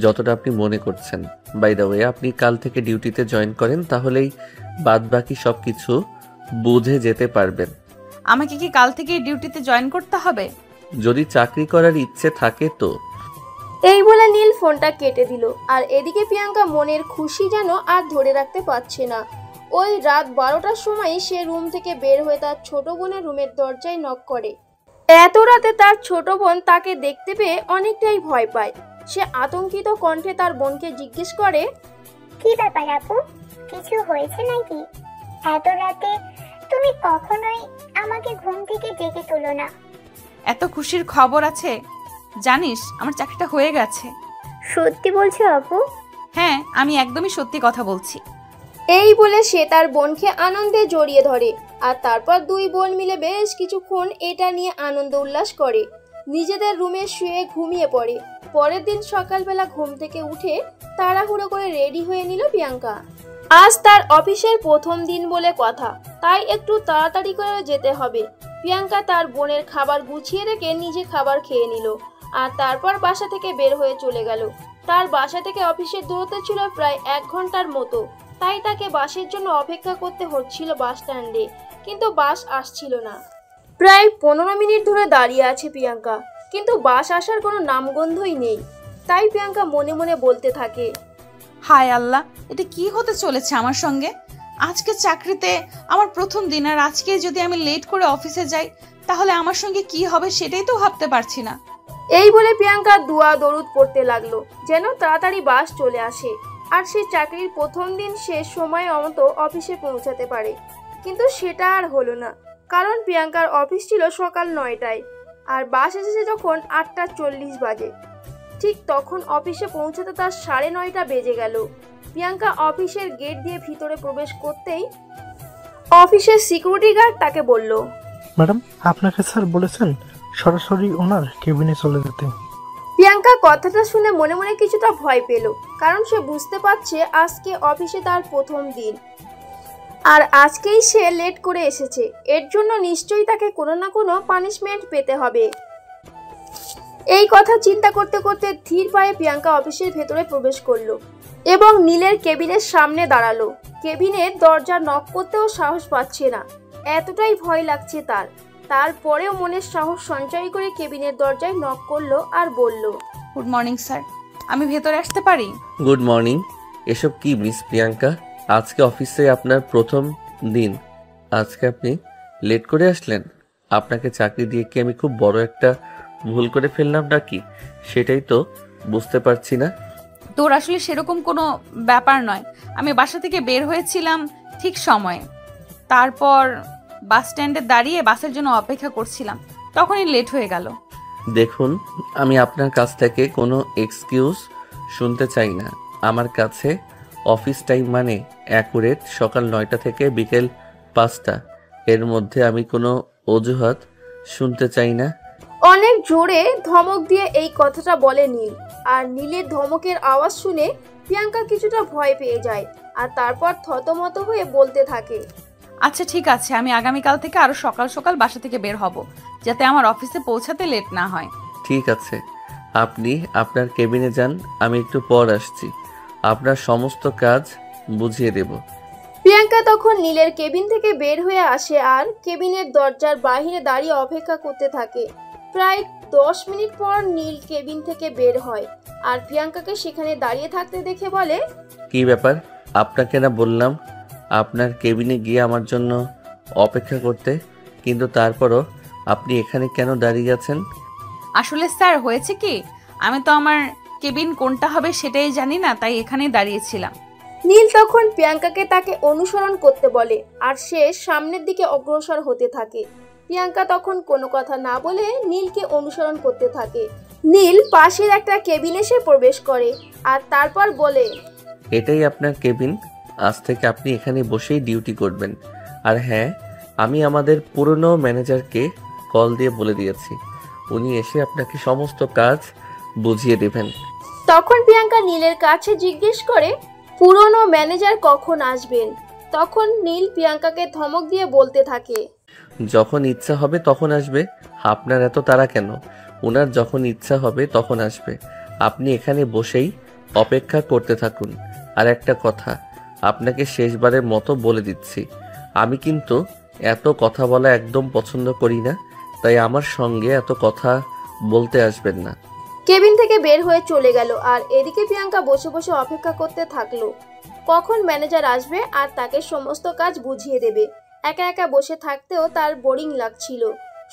যতটা আপনি মনে করছেন। বাই দ্য ওয়ে, আপনি কাল থেকে ডিউটিতে জয়েন করেন, তাহলেই বাদ বাকি সব কিছু বুঝে যেতে পারবেন। আমাকে কি কাল থেকে ডিউটিতে জয়েন করতে হবে? যদি চাকরি করার ইচ্ছে থাকে তো। এই বলে নীল ফোনটা কেটে দিল। আর এদিকে প্রিয়াঙ্কা মনের খুশি যেন আর ধরে রাখতে পারছে না। ওই রাত 12টার সময় সে রুম থেকে বের হয়ে তার ছোট বোনের রুমের দরজায় নক করে। এত রাতে তার ছোট বোন তাকে দেখতে পেয়ে অনেকটাই ভয় পায়। সে আতঙ্কিত কণ্ঠে তার বোনকে জিজ্ঞেস করে, কি ব্যাপার আপু, কিছু হয়েছে নাকি? এত রাতে তুমি কখনোই আমাকে ঘুম থেকে ডেকে তোলো না। এত খুশির খবর আছে? জানিস আমার চাকরিটা হয়ে গেছে। সত্যি বলছো আপু? হ্যাঁ, আমি একদমই সত্যি কথা বলছি। এই বলে সে তার বোনকে আনন্দে জড়িয়ে ধরে। আর তারপর দুই বোন মিলে বেশ কিছুক্ষণ এটা নিয়ে আনন্দ উল্লাস করে। নিজেদের রুমে শুয়ে ঘুমিয়ে পড়ে। পরের দিন সকালবেলা ঘুম থেকে উঠে তাড়াহুড়ো করে রেডি হয়ে নিল প্রিয়াঙ্কা। আজ তার অফিসের প্রথম দিন বলে কথা, তাই একটু তাড়াতাড়ি করে যেতে হবে। প্রিয়াঙ্কা তার বোনের খাবার গুছিয়ে রেখে নিজে খাবার খেয়ে নিল আর তারপর বাসা থেকে বের হয়ে চলে গেল। তার বাসা থেকে অফিসের দূরত্ব ছিল প্রায় 1 ঘন্টার মতো, তাই তাকে বাসের জন্য অপেক্ষা করতে হচ্ছিল বাস স্ট্যান্ডে, কিন্তু বাস আসছিল না। প্রায় 15 মিনিট ধরে দাঁড়িয়ে আছে প্রিয়াঙ্কা, কিন্তু বাস আসার কোনো নামগন্ধই নেই। তাই প্রিয়াঙ্কা মনে মনে বলতে থাকে, হায় আল্লাহ, এটা কি হতে চলেছে আমার সঙ্গে? আজকে চাকরিতে আমার প্রথম দিন, আর আজকে যদি আমি লেট করে অফিসে যাই তাহলে আমার সঙ্গে কি হবে সেটাই তো ভাবতে পারছি না। এই বলে প্রিয়াঙ্কা দোয়া দরুদ পড়তে লাগলো যেন তাড়াতাড়ি বাস চলে আসে আর সে চাকরির প্রথম দিন শেষ সময় মতো অফিসে পৌঁছাতে পারে। কিন্তু সেটা আর হলো না, কারণ প্রিয়াঙ্কার অফিস ছিল সকাল 9টায় আর বাস এসেছে যখন 8:40 বাজে। ঠিক তখন অফিসে পৌঁছাতে তার 9:30 বেজে গেল। প্রিয়াঙ্কা অফিসের গেট দিয়ে ভিতরে প্রবেশ করতেই অফিসের সিকিউরিটি গার্ড তাকে বলল, ম্যাডাম, আপনাকে স্যার বলেছেন সরাসরি ওনার কেবিনে চলে যেতে। প্রিয়াঙ্কা কথাটা শুনে মনে মনে কিছুটা ভয় পেল, কারণ সে বুঝতে পারছে আজকে অফিসে তার প্রথম দিন আর আজকেই সে লেট করে এসেছে। এর জন্য নিশ্চয়ই তাকে কোনো না কোনো পানিশমেন্ট পেতে হবে। এই কথা চিন্তা করতে করতে ধীর পায়ে প্রিয়াঙ্কা অফিসের ভেতরে প্রবেশ করলো এবং নীলের কেবিনের সামনে দাঁড়ালো। কেবিনের দরজা নক করতেও সাহস পাচ্ছে না, এতটাই ভয় লাগছে তার। তারপরেও মনের সাহস সঞ্চয় করে কেবিনের দরজায় নক করলো আর বলল, গুড মর্নিং স্যার, আমি ভেতরে আসতে পারি? Good morning. এসব কি মিস প্রিয়াঙ্কা? আজকে অফিসে আপনার প্রথম দিন, আজকে আপনি লেট করে আসলেন। আপনাকে চাকরি দিয়ে কি আমি খুব বড় একটা ভুল করে ফেললাম নাকি? সেটাই তো বুঝতে পারছি না। তোর আসলে সেরকম কোনো ব্যাপার নয়। আমি বাসা থেকে বের হয়েছিলাম ঠিক সময়ে, তারপর বাস স্ট্যান্ডে দাঁড়িয়ে বাসের জন্য অপেক্ষা করছিলাম, তখনই লেট হয়ে গেল। দেখুন, আমি আপনার কাছ থেকে কোনো এক্সকিউজ শুনতে চাই না। আমার কাছে অফিস টাইম মানে অ্যাকুরেট সকাল 9টা থেকে বিকেল 5টা, এর মধ্যে আমি কোনো অজুহাত শুনতে চাই না। অনেক জোরে ধমক দিয়ে এই কথাটা বলে নীল। আর নীলের ধমকের আওয়াজ শুনে প্রিয়াঙ্কা কিছুটা ভয় পেয়ে যায় আর তারপর থতমত হয়ে বলতে থাকে, আচ্ছা ঠিক আছে, আমি আগামীকাল থেকে আরো সকাল সকাল বাসা থেকে বের হব, যাতে আমার অফিসে পৌঁছাতে লেট না হয়। ঠিক আছে, আপনি আপনার কেবিনে যান, আমি একটু পর আসছি। আপনার সমস্ত কাজ বুঝিয়ে দেব। প্রিয়াঙ্কা তখন নীলের কেবিন থেকে বের হয়ে আসে আর কেবিনের দরজার বাইরে দাঁড়িয়ে অপেক্ষা করতে থাকে। প্রায় 10 মিনিট পর নীল কেবিন থেকে বের হয় আর প্রিয়াঙ্কাকে সেখানে দাঁড়িয়ে থাকতে দেখে বলে, কি ব্যাপার? আপনাকে না বললাম আপনার কেবিনে গিয়ে আমার জন্য অপেক্ষা করতে, কিন্তু তারপরও আপনি এখানে কেন দাঁড়িয়ে আছেন? আসলে স্যার হয়েছে কি, আমি তো আমার কেবিন কোনটা হবে সেটাই জানি না, তাই এখানেই দাঁড়িয়েছিলাম। নীল তখন প্রিয়াঙ্কাকে তাকে অনুসরণ করতে বলে আর সে সামনের দিকে অগ্রসর হতে থাকে। প্রিয়াঙ্কা তখন কোনো কথা না বলে নীলকে অনুসরণ করতে থাকে। নীল পাশের একটা কেবিনে এসে প্রবেশ করে আর তারপর বলে, এটাই আপনার কেবিন, আজ থেকে আপনি এখানে বসেই ডিউটি করবেন। আর হ্যাঁ, আমি আমাদের পুরনো ম্যানেজারকে কল দিয়ে বলে দিয়েছি, উনি এসে আপনাকে সমস্ত কাজ বুঝিয়ে দেবেন। তখন প্রিয়াঙ্কা নীলের কাছে জিজ্ঞেস করে, পুরনো ম্যানেজার কখন আসবেন? তখন নীল প্রিয়াঙ্কাকে ধমক দিয়ে বলতে থাকে, যখন ইচ্ছা হবে তখন আসবে, আপনার এত তাড়া কেন? ওনার যখন ইচ্ছা হবে তখন আসবে, আপনি এখানে বসেই অপেক্ষা করতে থাকুন। আর একটা কথা আপনাকে শেষবারের মতো বলে দিচ্ছি, আমি কিন্তু এত কথা বলা একদম পছন্দ করি না, তাই আমার সঙ্গে এত কথা বলতে আসবেন না। কেবিন থেকে বের হয়ে চলে গেল আর এদিকে প্রিয়াঙ্কা বসে বসে অপেক্ষা করতে থাকলো কখন ম্যানেজার আসবে আর তাকে সমস্ত কাজ বুঝিয়ে দেবে। একা একা বসে থাকতেও তার বোরিং লাগছিল,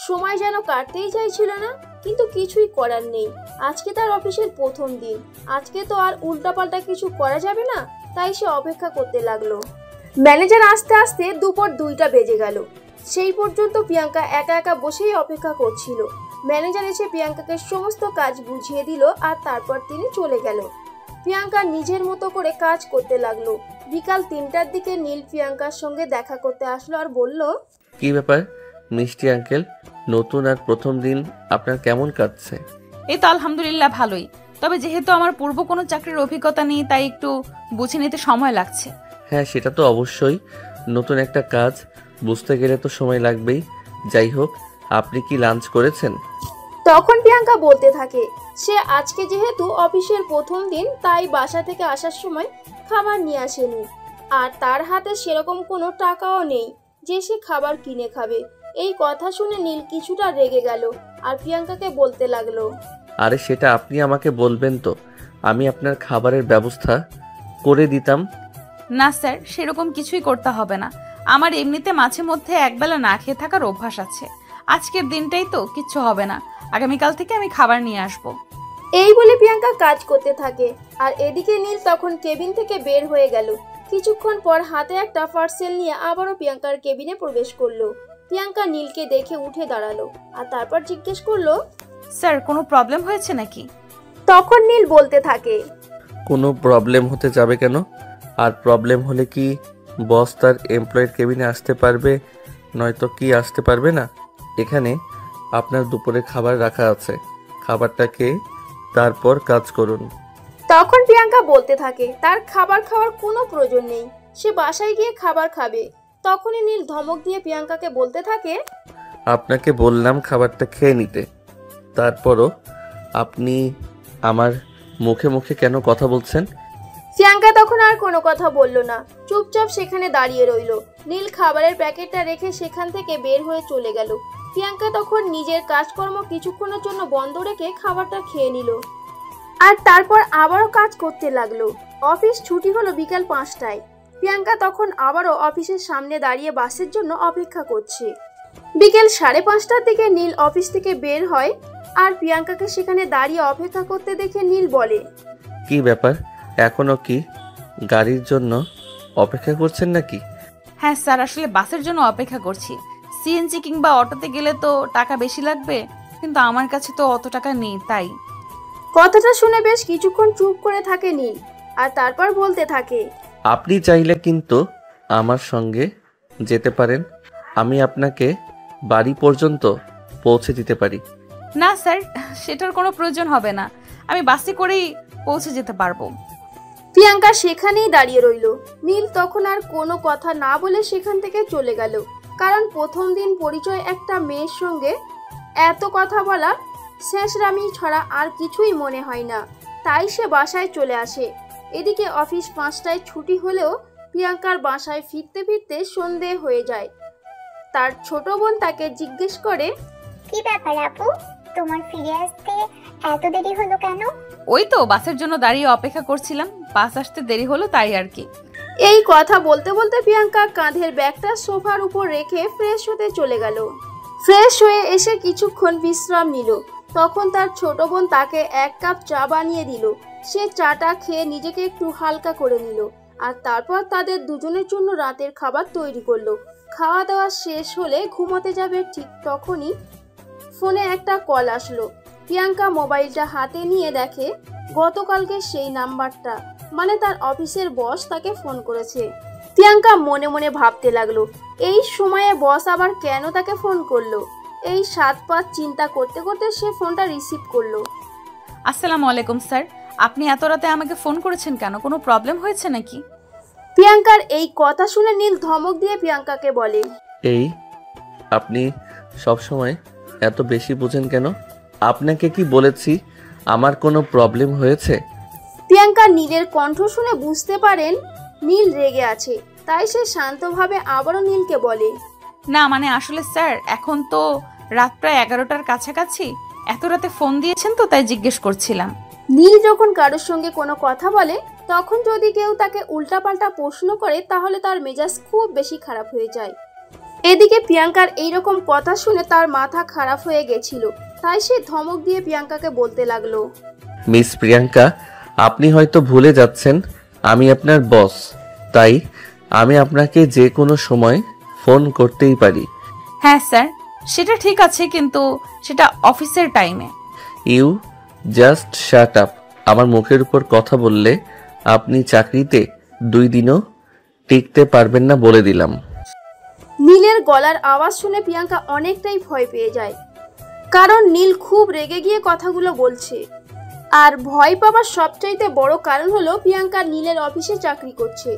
সময় যেন কাটতেই চাইছিল না, কিন্তু কিছুই করার নেই। আজকে তার অফিসের প্রথম দিন, আজকে তো আর উল্টাপাল্টা কিছু করা যাবে না, তাই সে অপেক্ষা করতে লাগলো। ম্যানেজার আসতে আসতে দুপুর 2টা বেজে গেল। সেই পর্যন্ত প্রিয়াঙ্কা একা একা বসেই অপেক্ষা করছিল। ম্যানেজার এসে প্রিয়াঙ্কাকে সমস্ত কাজ বুঝিয়ে দিল আর তারপর তিনি চলে গেল। প্রিয়াঙ্কা নিজের মতো করে কাজ করতে লাগলো। বিকাল 3টার দিকে নীল প্রিয়াঙ্কার সঙ্গে দেখা করতে আসলো আর বলল, কি ব্যাপার মিষ্টি আঙ্কেল, নতুন আর প্রথম দিন আপনার কেমন কাটছে? এই তো আলহামদুলিল্লাহ ভালোই, তবে যেহেতু আমার পূর্ব কোনো চাকরির অভিজ্ঞতা নেই তাই একটু বুঝে নিতে সময় লাগছে। হ্যাঁ, সেটা তো অবশ্যই, নতুন একটা কাজ বুঝতে গেলে তো সময় লাগবেই। যাই হোক, আপনি কি লাঞ্চ করেছেন? তখন প্রিয়াঙ্কা বলতে থাকে, সে আজকে যেহেতু অফিসের প্রথম দিন তাই বাসা থেকে আসার সময় খাবার নিয়ে আসেনি আর তার হাতে সেরকম কোনো টাকাও নেই যে সে খাবার কিনে খাবে। এই কথা শুনে নীল কিছুটা রেগে গেল আর প্রিয়াঙ্কাকে বলতে লাগলো, আরে সেটা আপনি আমাকে বলবেন তো, আমি আপনার খাবারের ব্যবস্থা করে দিতাম। না স্যার, সেরকম কিছুই করতে হবে না, আমার এমনিতে মাঝে মধ্যে একবেলা না খেয়ে থাকার অভ্যাস আছে। আজকের দিনটাই তো, কিচ্ছু হবে না, আগামীকাল থেকে আমি খাবার নিয়ে আসবো। এই বলে প্রিয়াঙ্কা কাজ করতে থাকে আর এদিকে নীল তখন কেবিন থেকে বের হয়ে গেল। কিছুক্ষণ পর হাতে একটা পার্সেল নিয়ে আবারও প্রিয়াঙ্কার কেবিনে প্রবেশ করলো। প্রিয়াঙ্কা নীলকে দেখে উঠে দাঁড়ালো আর তারপর জিজ্ঞেস করলো, স্যার কোনো প্রবলেম হয়েছে নাকি? তখন নীল বলতে থাকে, কোনো প্রবলেম হতে যাবে কেন? আর প্রবলেম হলে কি বস তার এমপ্লয়ের কেবিনে আসতে পারবে, নয়তো কি আসতে পারবে না? এখানে আপনার দুপুরে খাবার রাখা আছে, খাবারটা খেয়ে তারপর কাজ করুন। তখন প্রিয়াঙ্কা বলতে থাকে তার খাবার খাওয়ার কোনো প্রয়োজন নেই, সে বাসায় গিয়ে খাবার খাবে। তখনই নীল ধমক দিয়ে প্রিয়াঙ্কাকে বলতে থাকে, আপনাকে বললাম খাবারটা খেয়ে নিতে, তারপরও আপনি আমার মুখে মুখে কেন কথা বলছেন? প্রিয়াঙ্কা তখন আর কোনো কথা বলল না, চুপচাপ সেখানে দাঁড়িয়ে রইল। নীল খাবারের প্যাকেটটা রেখে সেখান থেকে বের হয়ে চলে গেল। প্রিয়াঙ্কা তখন নিজের কাজকর্ম কিছুক্ষণের জন্য বন্ধ রেখে খাবারটা খেয়ে নিল আর তারপর আবারও কাজ করতে লাগলো। অফিস ছুটি হলো বিকাল 5টায়। প্রিয়াঙ্কা তখন আবারও অফিসের সামনে দাঁড়িয়ে বাসের জন্য অপেক্ষা করছে। বিকেল 5:30টার দিকে নীল অফিস থেকে বের হয় আর প্রিয়াঙ্কাকে সেখানে দাঁড়িয়ে অপেক্ষা করতে দেখে নীল বলে, কি ব্যাপার, এখনো কি গাড়ির জন্য অপেক্ষা করছেন নাকি? হ্যাঁ স্যার, আসলে বাসের জন্য অপেক্ষা করছি। সিএনজি কিংবা অটোতে গেলে তো টাকা বেশি লাগবে, কিন্তু আমার কাছে তো অত টাকা নেই, তাই। কথাটা শুনে বেশ কিছুক্ষণ চুপ করে থাকে নীল আর তারপর বলতে থাকে, আপনি চাইলে কিন্তু আমার সঙ্গে যেতে পারেন, আমি আপনাকে বাড়ি পর্যন্ত পৌঁছে দিতে পারি। না স্যার, সেটার কোনো প্রয়োজন হবে না, আমি বাসে করেই পৌঁছে যেতে পারবো। প্রিয়াঙ্কা সেখানেই দাঁড়িয়ে রইল। নীল তখন আর কোনো কথা না বলে সেখান থেকে চলে গেল, কারণ প্রথম দিন পরিচয় একটা মেয়ের সঙ্গে এত কথা বলা শেষরামি ছাড়া আর কিছুই মনে হয় না। তাই সে বাসায় চলে আসে। এদিকে অফিস 5টায় ছুটি হলেও প্রিয়াঙ্কার বাসায় ফিরতে ফিরতে সন্ধে হয়ে যায়। তার ছোট বোন তাকে জিজ্ঞেস করে, কি ব্যাপার আপু, তোমার ফিরে আসতে এত দেরি হলো কেন? ওই তো বাসের জন্য দাঁড়িয়ে অপেক্ষা করছিলাম, বাস আসতে দেরি হলো তাই আর কি। এই কথা বলতে বলতে প্রিয়াঙ্কা কাঁধের ব্যাগটা সোফার উপর রেখে ফ্রেশ হতে চলে গেল। ফ্রেশ হয়ে এসে কিছুক্ষণ বিশ্রাম নিল। তখন তার ছোট বোন তাকে 1 কাপ চা বানিয়ে দিল। সে চাটা খেয়ে নিজেকে একটু হালকা করে নিল, আর তারপর তাদের দুজনের জন্য রাতের খাবার তৈরি করলো। খাওয়া দাওয়া শেষ হলে ঘুমাতে যাবে ঠিক তখনই ফোনে একটা কল আসলো। প্রিয়াঙ্কা মোবাইলটা হাতে নিয়ে দেখে গতকালকে সেই নাম্বারটা, মানে তার অফিসের বস তাকে ফোন করেছে। প্রিয়াঙ্কা মনে মনে ভাবতে লাগলো, এই সময়ে বস আবার কেন তাকে ফোন করলো। এই 7-5 চিন্তা করতে করতে সে ফোনটা রিসিভ করলো। আসসালামু আলাইকুম স্যার, আপনি এত রাতে আমাকে ফোন করেছেন কেন? কোনো প্রবলেম হয়েছে নাকি? প্রিয়াঙ্কার এই কথা শুনে নীল ধমক দিয়ে প্রিয়াঙ্কাকে বলে, এই আপনি সব সময় এত বেশি বোঝেন কেন? আপনাকে কি বলেছি আমার কোনো প্রবলেম হয়েছে? প্রিয়াঙ্কা নীলের কণ্ঠ শুনে বুঝতে পারেন নীল রেগে আছে। তাই সে শান্তভাবে আবারও নীলকে বলে, না মানে আসলে স্যার এখন তো রাত প্রায় 11টার কাছাকাছি, এত রাতে ফোন দিয়েছেন তো তাই জিজ্ঞেস করছিলাম। নীল যখন কারোর সঙ্গে কোনো কথা বলে তখন যদি কেউ তাকে উল্টাপাল্টা প্রশ্ন করে তাহলে তার মেজাজ খুব বেশি খারাপ হয়ে যায়। এদিকে প্রিয়াঙ্কার এইরকম কথা শুনে তার মাথা খারাপ হয়ে গেছিল। তাই সে ধমক দিয়ে প্রিয়াঙ্কাকে বলতে লাগলো, মিস প্রিয়াঙ্কা, আপনি হয়তো ভুলে যাচ্ছেন আমি আপনার বস, তাই আমি আপনাকে যে কোনো সময় ফোন করতেই পারি। হ্যাঁ স্যার, সেটা ঠিক আছে, কিন্তু সেটা অফিসের টাইমে। You just shut up. আমার মুখের উপর কথা বললে আপনি চাকরিতে 2 দিনও টিকতে পারবেন না বলে দিলাম। নীলের গলার আওয়াজ শুনে প্রিয়াঙ্কা অনেকটাই ভয় পেয়ে যায়, কারণ নীল খুব রেগে গিয়ে কথাগুলো বলছে। আর ভয় পাওয়ার সবচাইতে বড় কারণ হলো প্রিয়াঙ্কা নীলের অফিসে চাকরি করছে।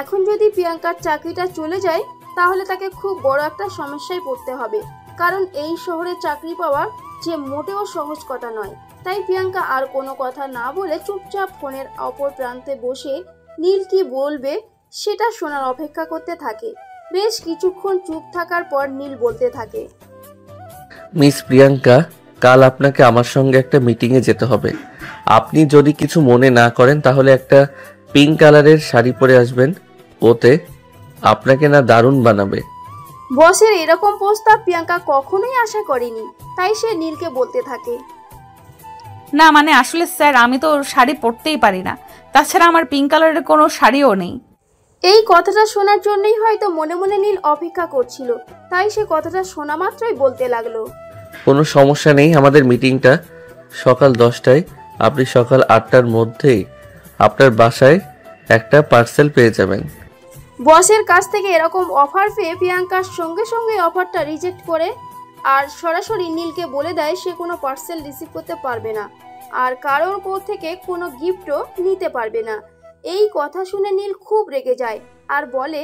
এখন যদি প্রিয়াঙ্কার চাকরিটা চলে যায় তাহলে তাকে খুব বড় একটা সমস্যায় পড়তে হবে, কারণ এই শহরে চাকরি পাওয়া যে মোটেও সহজ কথা নয়। তাই প্রিয়াঙ্কা আর কোনো কথা না বলে চুপচাপ ফোনের অপর প্রান্তে বসে নীল কি বলবে সেটা শোনার অপেক্ষা করতে থাকে। বেশ কিছুক্ষণ চুপ থাকার পর নীল বলতে থাকে, মিস প্রিয়াঙ্কা, কাল আপনাকে আমার সঙ্গে একটা মিটিংয়ে যেতে হবে। আপনি যদি কিছু মনে না করেন তাহলে একটা পিঙ্ক কালারের শাড়ি পরে আসবেন, ওতে আপনাকে না দারুণ বানাবে। বসের এরকম প্রস্তাব প্রিয়াঙ্কা কখনোই আশা করেনি। তাই সে নীলকে বলতে থাকে, না মানে আসলে স্যার আমি তো শাড়ি পরতেই পারি না, তাছাড়া আমার পিঙ্ক কালারের কোনো শাড়িও নেই। এই কথাটা শোনার জন্যই হয়তো মনে মনে নীল অপেক্ষা করছিল। তাই সে কথাটা শোনা মাত্রই বলতে লাগলো, কোনো সমস্যা নেই, আমাদের মিটিংটা সকাল 10টায়। আপনি সকাল 8টার মধ্যেই আপনার বাসায় একটা পার্সেল পেয়ে যাবেন। বসের কাছ থেকে এরকম অফার পেয়ে প্রিয়াঙ্কার সঙ্গে সঙ্গে অফারটা রিজেক্ট করে আর সরাসরি নীলকে বলে দেয় সে কোনো পার্সেল রিসিভ করতে পারবে না আর কারোর থেকে কোনো গিফটও নিতে পারবে না। এই কথা শুনে নীল খুব রেগে যায় আর বলে,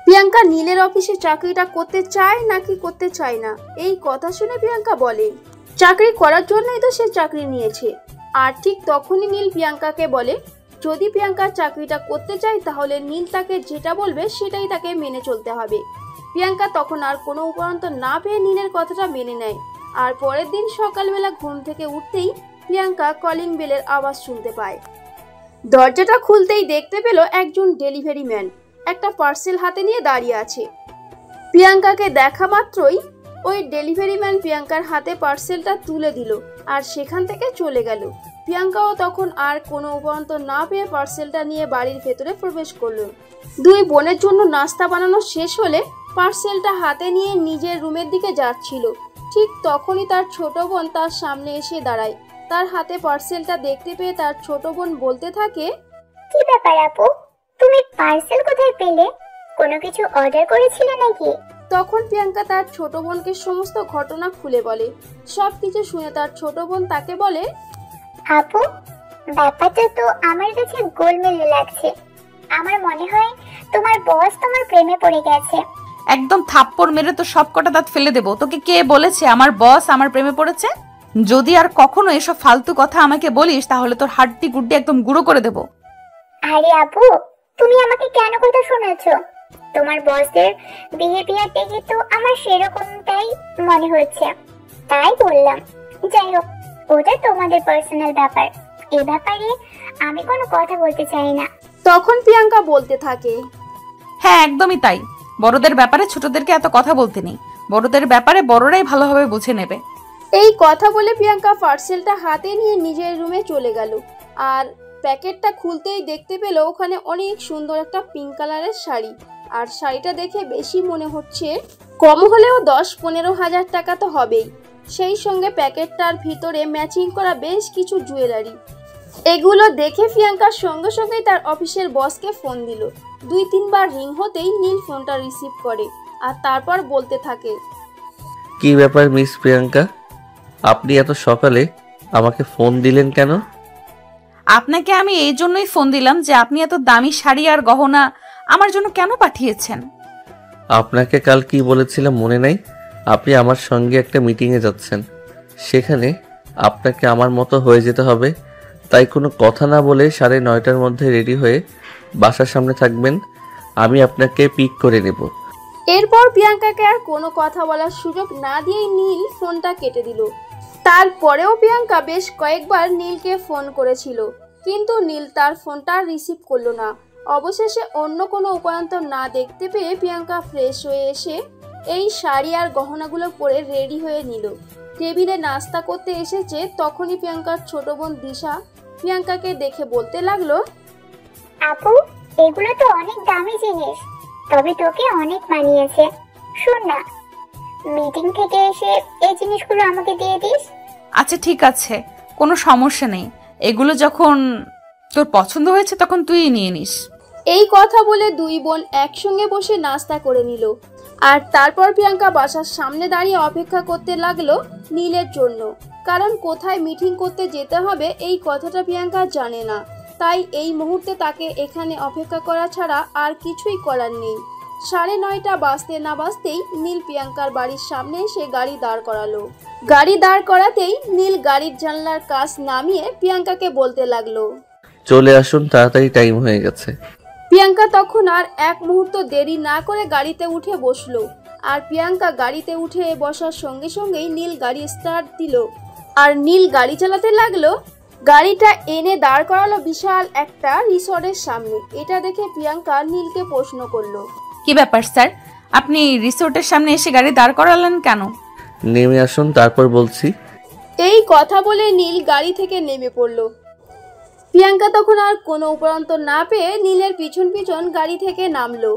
প্রিয়াঙ্কা নীলের অফিসে চাকরিটা করতে চায় নাকি করতে চায় না। এই কথা শুনে প্রিয়াঙ্কা বলে, চাকরি করার জন্যই তো সে চাকরি নিয়েছে। আর ঠিক তখনই নীল প্রিয়াঙ্কাকে বলে, যদি প্রিয়াঙ্কা চাকরিটা করতে চায় তাহলে নীল তাকে যেটা বলবে সেটাই তাকে মেনে চলতে হবে। প্রিয়াঙ্কা তখন আর কোনো উপায়ন্তর না পেয়ে নীলের কথাটা মেনে নেয়। আর পরের দিন সকালবেলা ঘুম থেকে উঠতেই প্রিয়াঙ্কা কলিং বেলের আওয়াজ শুনতে পায়। দরজাটা খুলতেই দেখতে পেল একজন ডেলিভারি ম্যান একটা পার্সেল হাতে নিয়ে দাঁড়িয়ে আছে। প্রিয়াঙ্কাকে দেখা মাত্রই ওই ডেলিভারি ম্যান প্রিয়াঙ্কার হাতে পার্সেলটা তুলে দিল আর সেখান থেকে চলে গেল। প্রিয়াঙ্কাও তখন আর কোনো উপায়ন্তর না পেয়ে পার্সেলটা নিয়ে বাড়ির ভেতরে প্রবেশ করলো। 2 বোনের জন্য নাস্তা বানানো শেষ হলে পার্সেলটা হাতে নিয়ে নিজের রুমের দিকে যাচ্ছিল। ঠিক তখনই তার ছোট বোন তার সামনে এসে দাঁড়ায়। তার হাতে পার্সেলটা দেখতে পেয়ে তার ছোট বোন বলতে থাকে, কি ব্যাপার আপু, তুমি পার্সেল কোথায় পেলে? কোনো কিছু অর্ডার করেছিলে নাকি? তখন প্রিয়াঙ্কা তার ছোট বোনকে সমস্ত ঘটনা খুলে বলে। সবকিছু শুনে তার ছোট বোন তাকে বলে, আপু, ব্যাপারটা তো আমার কাছে গোলমেলে লাগছে। আমার মনে হয় তোমার বস তোমার প্রেমে পড়ে গেছে। একদম থাপ্পড় মেরে তো সব কটা দাঁত ফেলে দেবো। তোকে কে বলেছে আমার বস আমার প্রেমে পড়েছে? যদি আর কখনো এসব ফালতু কথা আমাকে বলিস তাহলে তোর হাড্ডি গুড্ডি একদম গুঁড়ো করে দেবো। আরে আপু, তুমি আমাকে কেন কথা শোনাচ্ছো? তোমার বসের বিহেভিয়ার দেখে তো আমার সেরকমটাই মনে হচ্ছে, তাই বললাম। যাই হোক, ওটা তোমাদের পার্সোনাল ব্যাপার, এ ব্যাপারে আমি কোনো কথা বলতে চাই না। তখন প্রিয়াঙ্কা বলতে থাকে, হ্যাঁ একদমই তাই। বড়দের ব্যাপারে ছোটদেরকে এত কথা বলতে নেই। বড়দের ব্যাপারে বড়রাই ভালোভাবে বুঝে নেবে। এই কথা বলে প্রিয়াঙ্কা পার্সেলটা হাতে নিয়ে নিজের রুমে চলে গেল। আর প্যাকেটটা খুলতেই দেখতে পেল ওখানে অনেক সুন্দর একটা পিঙ্ক কালারের শাড়ি। আর শাড়িটা দেখে বেশি মনে হচ্ছে কম হলেও 10-15 হাজার টাকা তো হবেই। সেই সঙ্গে প্যাকেটটার ভিতরে ম্যাচিং করা বেশ কিছু জুয়েলারি। এগুলো দেখে প্রিয়াঙ্কার সঙ্গে সঙ্গেই তার অফিসের বসকে ফোন দিল। 2-3 বার রিং হতেই নীল ফোনটা রিসিভ করে আর তারপর বলতে থাকে, কি ব্যাপার মিস প্রিয়াঙ্কা, আপনি এত সকালে আমাকে ফোন দিলেন কেন? আপনাকে আমি এই জন্যই ফোন দিলাম যে আপনি এত দামি শাড়ি আর গহনা আমার জন্য কেন পাঠিয়েছেন। আপনাকে কাল কি বলেছিলাম মনে নাই? আপনি আমার সঙ্গে একটা মিটিংয়ে যাচ্ছেন, সেখানে আপনাকে আমার মতো হয়ে যেতে হবে। তাই কোনো কথা না বলে 9:30টার মধ্যে রেডি হয়ে বাসার সামনে থাকবেন, আমি আপনাকে পিক করে নেব। এরপর প্রিয়াঙ্কাকে আর কোনো কথা বলার সুযোগ না দিয়েই নীল ফোনটা কেটে দিল। তারপরেও প্রিয়াঙ্কা বেশ কয়েকবার নীলকে ফোন করেছিল, কিন্তু নীল তার ফোনটা রিসিভ করলো না। অবশেষে অন্য কোনো উপায়ন্তর না দেখতে পেয়ে প্রিয়াঙ্কা ফ্রেশ হয়ে এসে এই শাড়ি আর গহনাগুলো পরে রেডি হয়ে নিল। টেবিলে নাস্তা করতে এসেছে, তখনই প্রিয়াঙ্কার ছোট বোন দিশা প্রিয়াঙ্কাকে দেখে বলতে লাগলো, আপু, এগুলো তো অনেক দামি জিনিস, তবে তোকে অনেক মানিয়েছে। শোন না, মিটিং থেকে এসে এই জিনিসগুলো আমাকে দিয়ে দিস। আচ্ছা ঠিক আছে, কোনো সমস্যা নেই। এগুলো যখন তোর পছন্দ হয়েছে তখন তুই নিয়ে নিস। এই কথা বলে দুই বোন একসঙ্গে বসে নাস্তা করে নিল। আর তারপর প্রিয়াঙ্কা বাসার সামনে দাঁড়িয়ে অপেক্ষা করতে লাগলো নীলের জন্য। কারণ কোথায় মিটিং করতে যেতে হবে এই কথাটা প্রিয়াঙ্কা জানে না, তাই এই মুহূর্তে তাকে এখানে অপেক্ষা করা ছাড়া আর কিছুই করার নেই। 9:30 বাজতে না বাজতেই নীল প্রিয়াঙ্কার বাড়ির সামনে এসে গাড়ি দাঁড় করালো। গাড়ি দাঁড় করাতেই নীল গাড়ির জানলার কাচ নামিয়ে প্রিয়াঙ্কাকে বলতে লাগলো, চলে আসুন, তাড়াতাড়ি টাইম হয়ে গেছে। প্রিয়াঙ্কা তখন আর এক মুহূর্ত দেরি না করে গাড়িতে উঠে বসলো। আর প্রিয়াঙ্কা গাড়িতে উঠে বসার সঙ্গে সঙ্গেই নীল গাড়ি স্টার্ট দিল। আর নীল গাড়ি চালাতে লাগলো। গাড়িটা এনে দাঁড় করালো বিশাল একটা রিসর্টের সামনে। এটা দেখে প্রিয়াঙ্কা নীলকে প্রশ্ন করলো, কি ব্যাপার স্যার, আপনি রিসোর্টের সামনে এসে গাড়ি দাঁড় করালেন কেন? নেমে আসুন, তারপর বলছি। এই কথা বলে নীল গাড়ি থেকে নেমে পড়লো। প্রিয়াঙ্কা তখন আর কোনো উপরন্ত না পেয়ে নীলের পিছন পিছন গাড়ি থেকে নামলো।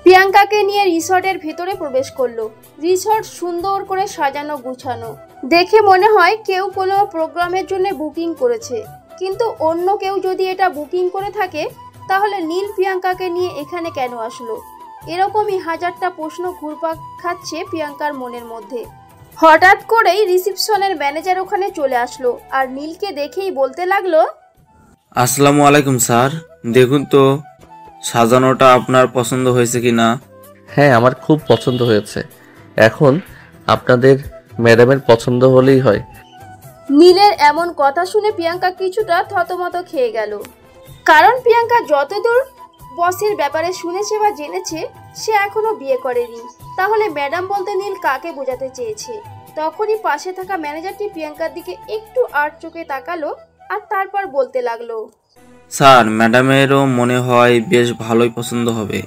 প্রিয়াঙ্কাকে নিয়ে রিসর্টের ভিতরে প্রবেশ করলো। রিসর্ট সুন্দর করে সাজানো গুছানো, দেখে মনে হয় কেউ কোনো প্রোগ্রামের জন্য বুকিং করেছে। কিন্তু অন্য কেউ যদি এটা বুকিং করে থাকে তাহলে নীল প্রিয়াঙ্কাকে নিয়ে এখানে কেন আসলো? এরকমই হাজারটা প্রশ্ন ঘুরপাক খাচ্ছে প্রিয়াঙ্কার মনের মধ্যে। হঠাৎ করেই রিসেপশনের ম্যানেজার ওখানে চলে আসলো আর নীলকে দেখেই বলতে লাগলো, আসসালামু আলাইকুম স্যার, দেখুন তো সাজানোটা আপনার পছন্দ হয়েছে কি না। হ্যাঁ, আমার খুব পছন্দ হয়েছে। এখন আপনাদের ম্যাডামের পছন্দ হলেই হয়। নীলের এমন কথা শুনে প্রিয়াঙ্কা কিছুটা থতমত খেয়ে গেল। কারণ প্রিয়াঙ্কা যতদূর বসের ব্যাপারে শুনেছে বা জেনেছে, সে এখনো বিয়ে করেনি। তাহলে ম্যাডাম বলতে নীল কাকে বোঝাতে চেয়েছে? তখনই পাশে থাকা ম্যানেজারটি প্রিয়াঙ্কার দিকে একটু আর চোখে তাকালো আর তারপর বলতে লাগলো, স্যার, ম্যাডামেরও মনে হয় বেশ ভালোই পছন্দ হবে।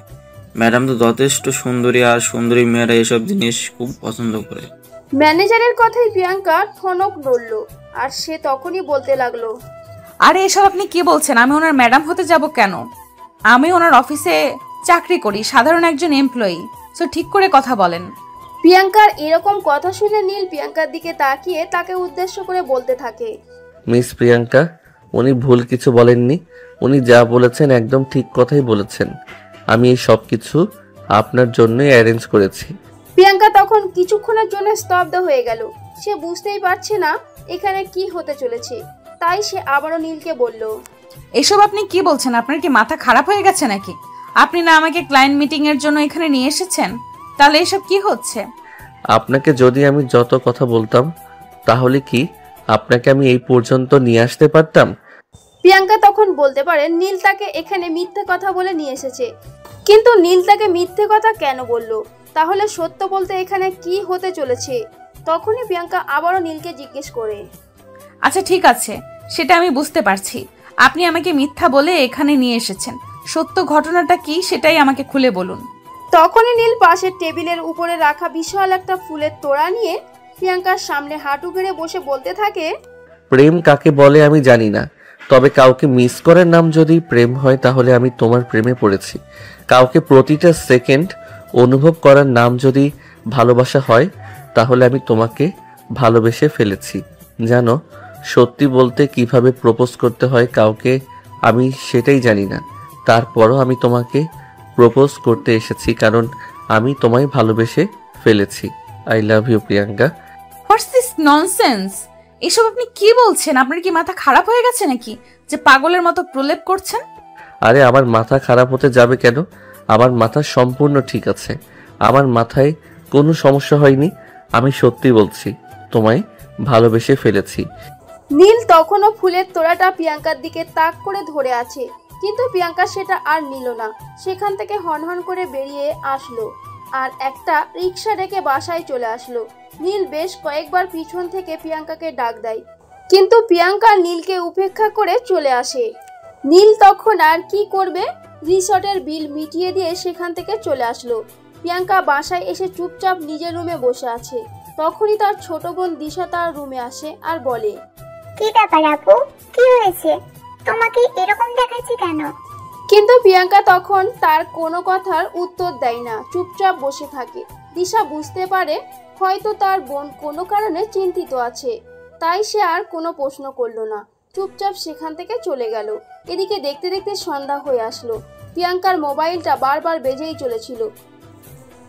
ম্যাডাম তো যথেষ্ট সুন্দরী, আর সুন্দরী মেয়েরা এসব জিনিস খুব পছন্দ করে। ম্যানেজারের কথাই প্রিয়াঙ্কা ঠনক নড়ল আর সে তখনই বলতে লাগলো, আরে এসব আপনি কি বলছেন? আমি ওনার ম্যাডাম হতে যাব কেন? আমি ওনার অফিসে চাকরি করি, সাধারণ একজন এমপ্লয়ি। সো ঠিক করে কথা বলেন। প্রিয়াঙ্কার এরকম কথা শুনে নীল প্রিয়াঙ্কার দিকে তাকিয়ে তাকে উদ্দেশ্য করে বলতে থাকে, মিস প্রিয়াঙ্কা, উনি ভুল কিছু বলেননি। উনি যা বলেছেন একদম ঠিক কথাই বলেছেন। আমি এই সব কিছু আপনার জন্যই অ্যারেঞ্জ করেছি। প্রিয়াঙ্কা তখন কিছুক্ষণের জন্য স্তব্ধ হয়ে গেল। সে বুঝতেই পারছে না এখানে কি হতে চলেছে। তাই সে আবারও নীলকে বলল, এসব আপনি কি বলছেন? আপনার কি মাথা খারাপ হয়ে গেছে নাকি? আপনি না আমাকে ক্লায়েন্ট মিটিং এর জন্য এখানে নিয়ে এসেছেন? তাহলে এসব কি হচ্ছে? আপনাকে যদি আমি যত কথা বলতাম তাহলে কি আপনাকে আমি এই পর্যন্ত নিয়ে আসতে পারতাম? প্রিয়াঙ্কা তখন বলতে পারে নীল তাকে এখানে মিথ্যে কথা বলে নিয়ে এসেছে। কিন্তু নীল তাকে মিথ্যে কথা কেন বলল? তাহলে সত্য বলতে এখানে কি হতে চলেছে? তখনই প্রিয়াঙ্কা আবারও নীলকে জিজ্ঞেস করে, আচ্ছা ঠিক আছে, সেটা আমি বুঝতে পারছি। আপনি আমাকে মিথ্যা বলে এখানে নিয়ে এসেছেন। সত্য ঘটনাটা কি সেটাই আমাকে খুলে বলুন। তখনই নীল পাশের টেবিলের উপরে রাখা বিশাল একটা ফুলের তোড়া নিয়ে প্রিয়াঙ্কার সামনে হাঁটু গেড়ে বসে বলতে থাকে, প্রেম কাকে বলে আমি জানি না, তবে কাউকে মিস করার নাম যদি প্রেম হয় তাহলে আমি তোমার প্রেমে পড়েছি। কাউকে প্রতিটা সেকেন্ড অনুভব করার নাম যদি ভালোবাসা হয় তাহলে আমি তোমাকে ভালোবেসে ফেলেছি। জানো, সত্যি বলতে কিভাবে প্রপোজ করতে হয় কাউকে আমি সেটাই জানি না। তারপরও আমি তোমাকে প্রপোজ করতে এসেছি কারণ আমি তোমায় ভালোবেসে ফেলেছি। I love you Priyanka. What's this nonsense? এসব আপনি কি বলছেন? আপনার কি মাথা খারাপ হয়ে গেছে নাকি যে পাগলের মতো প্রলেপ করছেন? আরে আমার মাথা খারাপ হতে যাবে কেন? আমার মাথা সম্পূর্ণ ঠিক আছে। আমার মাথায় কোনো সমস্যা হয়নি। আমি সত্যি বলছি, তোমায় ভালোবেসে ফেলেছি। নীল তখনও ফুলের তোড়াটা প্রিয়াঙ্কার দিকে তাক করে ধরে আছে, কিন্তু প্রিয়াঙ্কা সেটা আর নিল না। সেখান থেকে হনহন করে বেরিয়ে আসলো আর একটা রিক্সা ডেকে বাসায় চলে আসলো। নীল বেশ কয়েকবার পিছন থেকে প্রিয়াঙ্কাকে ডাক দেয়, কিন্তু প্রিয়াঙ্কা নীলকে উপেক্ষা করে চলে আসে। নীল তখন আর কি করবে, রিসর্টের বিল মিটিয়ে দিয়ে সেখান থেকে চলে আসলো। প্রিয়াঙ্কা বাসায় এসে চুপচাপ নিজের রুমে বসে আছে। তখনই তার ছোট বোন দিশা তার রুমে আসে আর বলে, কি ব্যাপার আপু, কি হয়েছে? তোমাকে এরকম দেখাচ্ছে কেন? কিন্তু প্রিয়াঙ্কা তখন তার কোনো কথার উত্তর দেয় না, চুপচাপ বসে থাকে। দিশা বুঝতে পারে হয়তো তার বোন কোনো কারণে চিন্তিত আছে, তাই সে আর কোনো প্রশ্ন করলো না, চুপচাপ সেখান থেকে চলে গেল। এদিকে দেখতে দেখতে সন্ধ্যা হয়ে আসলো। প্রিয়াঙ্কার মোবাইলটা বারবার বেজেই চলেছিল।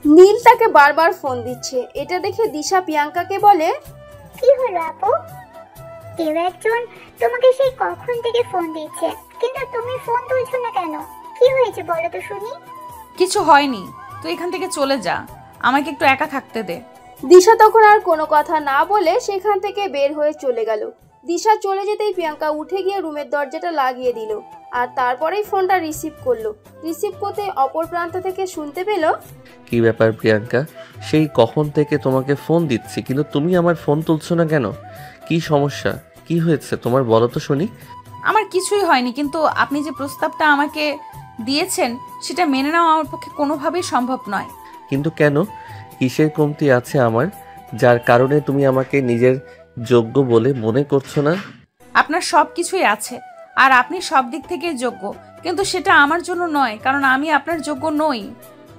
নীল তাকে বারবার ফোন দিচ্ছে। এটা দেখে দিশা প্রিয়াঙ্কাকে বলে, কি হলো আপু? কেউ একজন তোমাকে সেই কখন থেকে ফোন দিচ্ছে, কিন্তু তুমি ফোন তুলছো না কেন? কি হয়েছে বলো তো শুনি। কিছু হয়নি, তুই এখান থেকে চলে যা, আমাকে একটু একা থাকতে দে। দিশা তখন আর কোনো কথা না বলে সেখান থেকে বের হয়ে চলে গেল। দিশা চলে যেতেই প্রিয়াঙ্কা উঠে গিয়ে রুমের দরজাটা লাগিয়ে দিল আর তারপরেই ফোনটা রিসিভ করলো। রিসিভ করতে অপর প্রান্ত থেকে শুনতে পেল, কি ব্যাপার প্রিয়াঙ্কা, সেই কখন থেকে তোমাকে ফোন দিচ্ছি কিন্তু তুমি আমার ফোন তুলছো না কেন? কি সমস্যা, কি হয়েছে তোমার, বলো তো শুনি। আমার কিছুই হয়নি, কিন্তু আপনি যে প্রস্তাবটা আমাকে দিয়েছেন সেটা মেনে নেওয়া আমার পক্ষে কোনোভাবেই সম্ভব নয়। কিন্তু কেন? কিসের কমতি আছে আমার যার কারণে তুমি আমাকে নিজের যোগ্য বলে মনে করছো না? আপনার সব কিছুই আছে আর আপনি সব দিক থেকে যোগ্য, কিন্তু সেটা আমার জন্য নয়, কারণ আমি আপনার যোগ্য নই।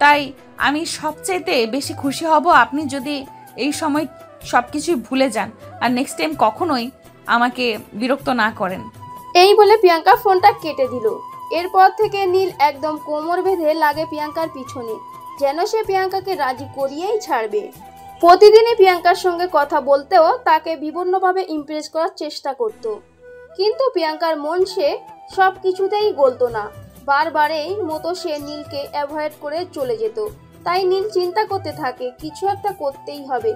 তাই আমি সবচাইতে বেশি খুশি হব আপনি যদি এই সময় সব কিছুই ভুলে যান আর নেক্সট টাইম কখনোই আমাকে বিরক্ত না করেন। এই বলে প্রিয়াঙ্কা ফোনটা কেটে দিল। এরপর থেকে নীল একদম কোমর বেঁধে লাগে প্রিয়াঙ্কার পিছনে, যেন সে প্রিয়াঙ্কাকে রাজি করিয়েই ছাড়বে। প্রতিদিনই প্রিয়াঙ্কার সঙ্গে কথা বলতেও তাকে বিভিন্নভাবে ইমপ্রেস করার চেষ্টা করত, কিন্তু প্রিয়াঙ্কার মন সে সব কিছুতেই গলতো না। বারবারেই মতো সে নীলকে অ্যাভয়েড করে চলে যেত। তাই নীল চিন্তা করতে থাকে কিছু একটা করতেই হবে,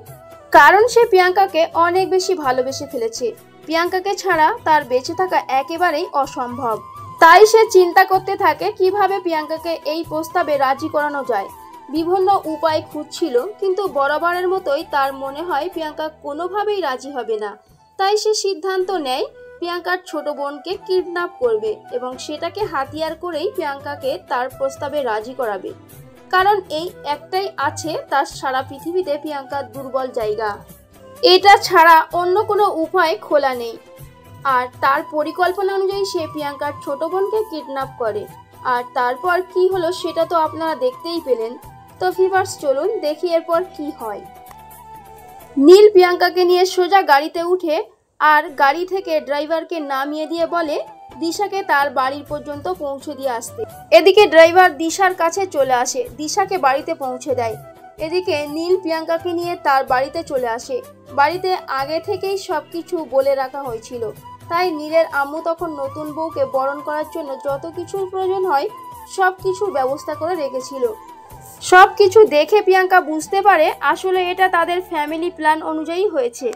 কারণ সে প্রিয়াঙ্কাকে অনেক বেশি ভালোবেসে ফেলেছে। প্রিয়াঙ্কাকে ছাড়া তার বেঁচে থাকা একেবারেই অসম্ভব। তাই সে চিন্তা করতে থাকে কিভাবে প্রিয়াঙ্কাকে এই প্রস্তাবে রাজি করানো যায়। বিভিন্ন উপায় খুঁজছিল, কিন্তু বরাবরের মতোই তার মনে হয় প্রিয়াঙ্কা কোনোভাবেই রাজি হবে না। তাই সে সিদ্ধান্ত নেয় প্রিয়াঙ্কার ছোট বোনকে কিডন্যাপ করবে এবং সেটাকে হাতিয়ার করেই প্রিয়াঙ্কাকে তার প্রস্তাবে রাজি করাবে। কারণ এই একটাই আছে তার সারা পৃথিবীতে প্রিয়াঙ্কার দুর্বল জায়গা, এটা ছাড়া অন্য কোনো উপায় খোলা নেই। আর তার পরিকল্পনা অনুযায়ী সে প্রিয়াঙ্কার ছোট বোনকে কিডন্যাপ করে। আর তারপর কি হলো সেটা তো আপনারা দেখতেই পেলেন। তো ভিউয়ার্স, চলুন দেখি এরপর কি হয়। নীল প্রিয়াঙ্কাকে নিয়ে সোজা গাড়িতে উঠে আর গাড়ি থেকে ড্রাইভারকে নামিয়ে দিয়ে বলে দিশাকে তার বাড়ির পর্যন্ত পৌঁছে দিয়ে আসতে। এদিকে ড্রাইভার দিশার কাছে চলে আসে, দিশাকে বাড়িতে পৌঁছে দেয়। এদিকে নীল প্রিয়াঙ্কাকে নিয়ে তার বাড়িতে চলে আসে। বাড়িতে আগে থেকেই সবকিছু বলে রাখা হয়েছিল। তাই নীলের আম্মু তখন নতুন বউকে বরণ করার জন্য যত কিছুর প্রয়োজন হয় সব কিছুর ব্যবস্থা করে রেখেছিল। সব কিছু দেখে প্রিয়াঙ্কা বুঝতে পারে আসলে এটা তাদের ফ্যামিলি প্ল্যান অনুযায়ী হয়েছে।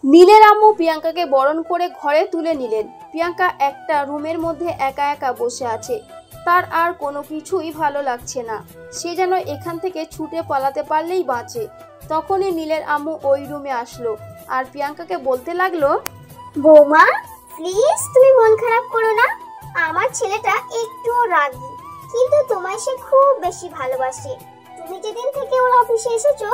নীলের আম্মু প্রিয়াঙ্কাকে বরণ করে ঘরে তুলে নিলেন। প্রিয়াঙ্কা একটা রুমের মধ্যে একা একা বসে আছে। তার আর কোনো কিছুই ভালো লাগছে না। সে যেন এখান থেকে ছুটে পালাতে পারলেই বাঁচে। তখনই নীলের আম্মু ওই রুমে আসলো আর প্রিয়াঙ্কাকে বলতে লাগলো, বৌমা প্লিজ তুমি মন খারাপ করো না। আমার ছেলেটা একটুও রাগী, কিন্তু তোমায় সে খুব বেশি ভালোবাসে। তুমি যেদিন থেকে ওর অফিসে এসেছো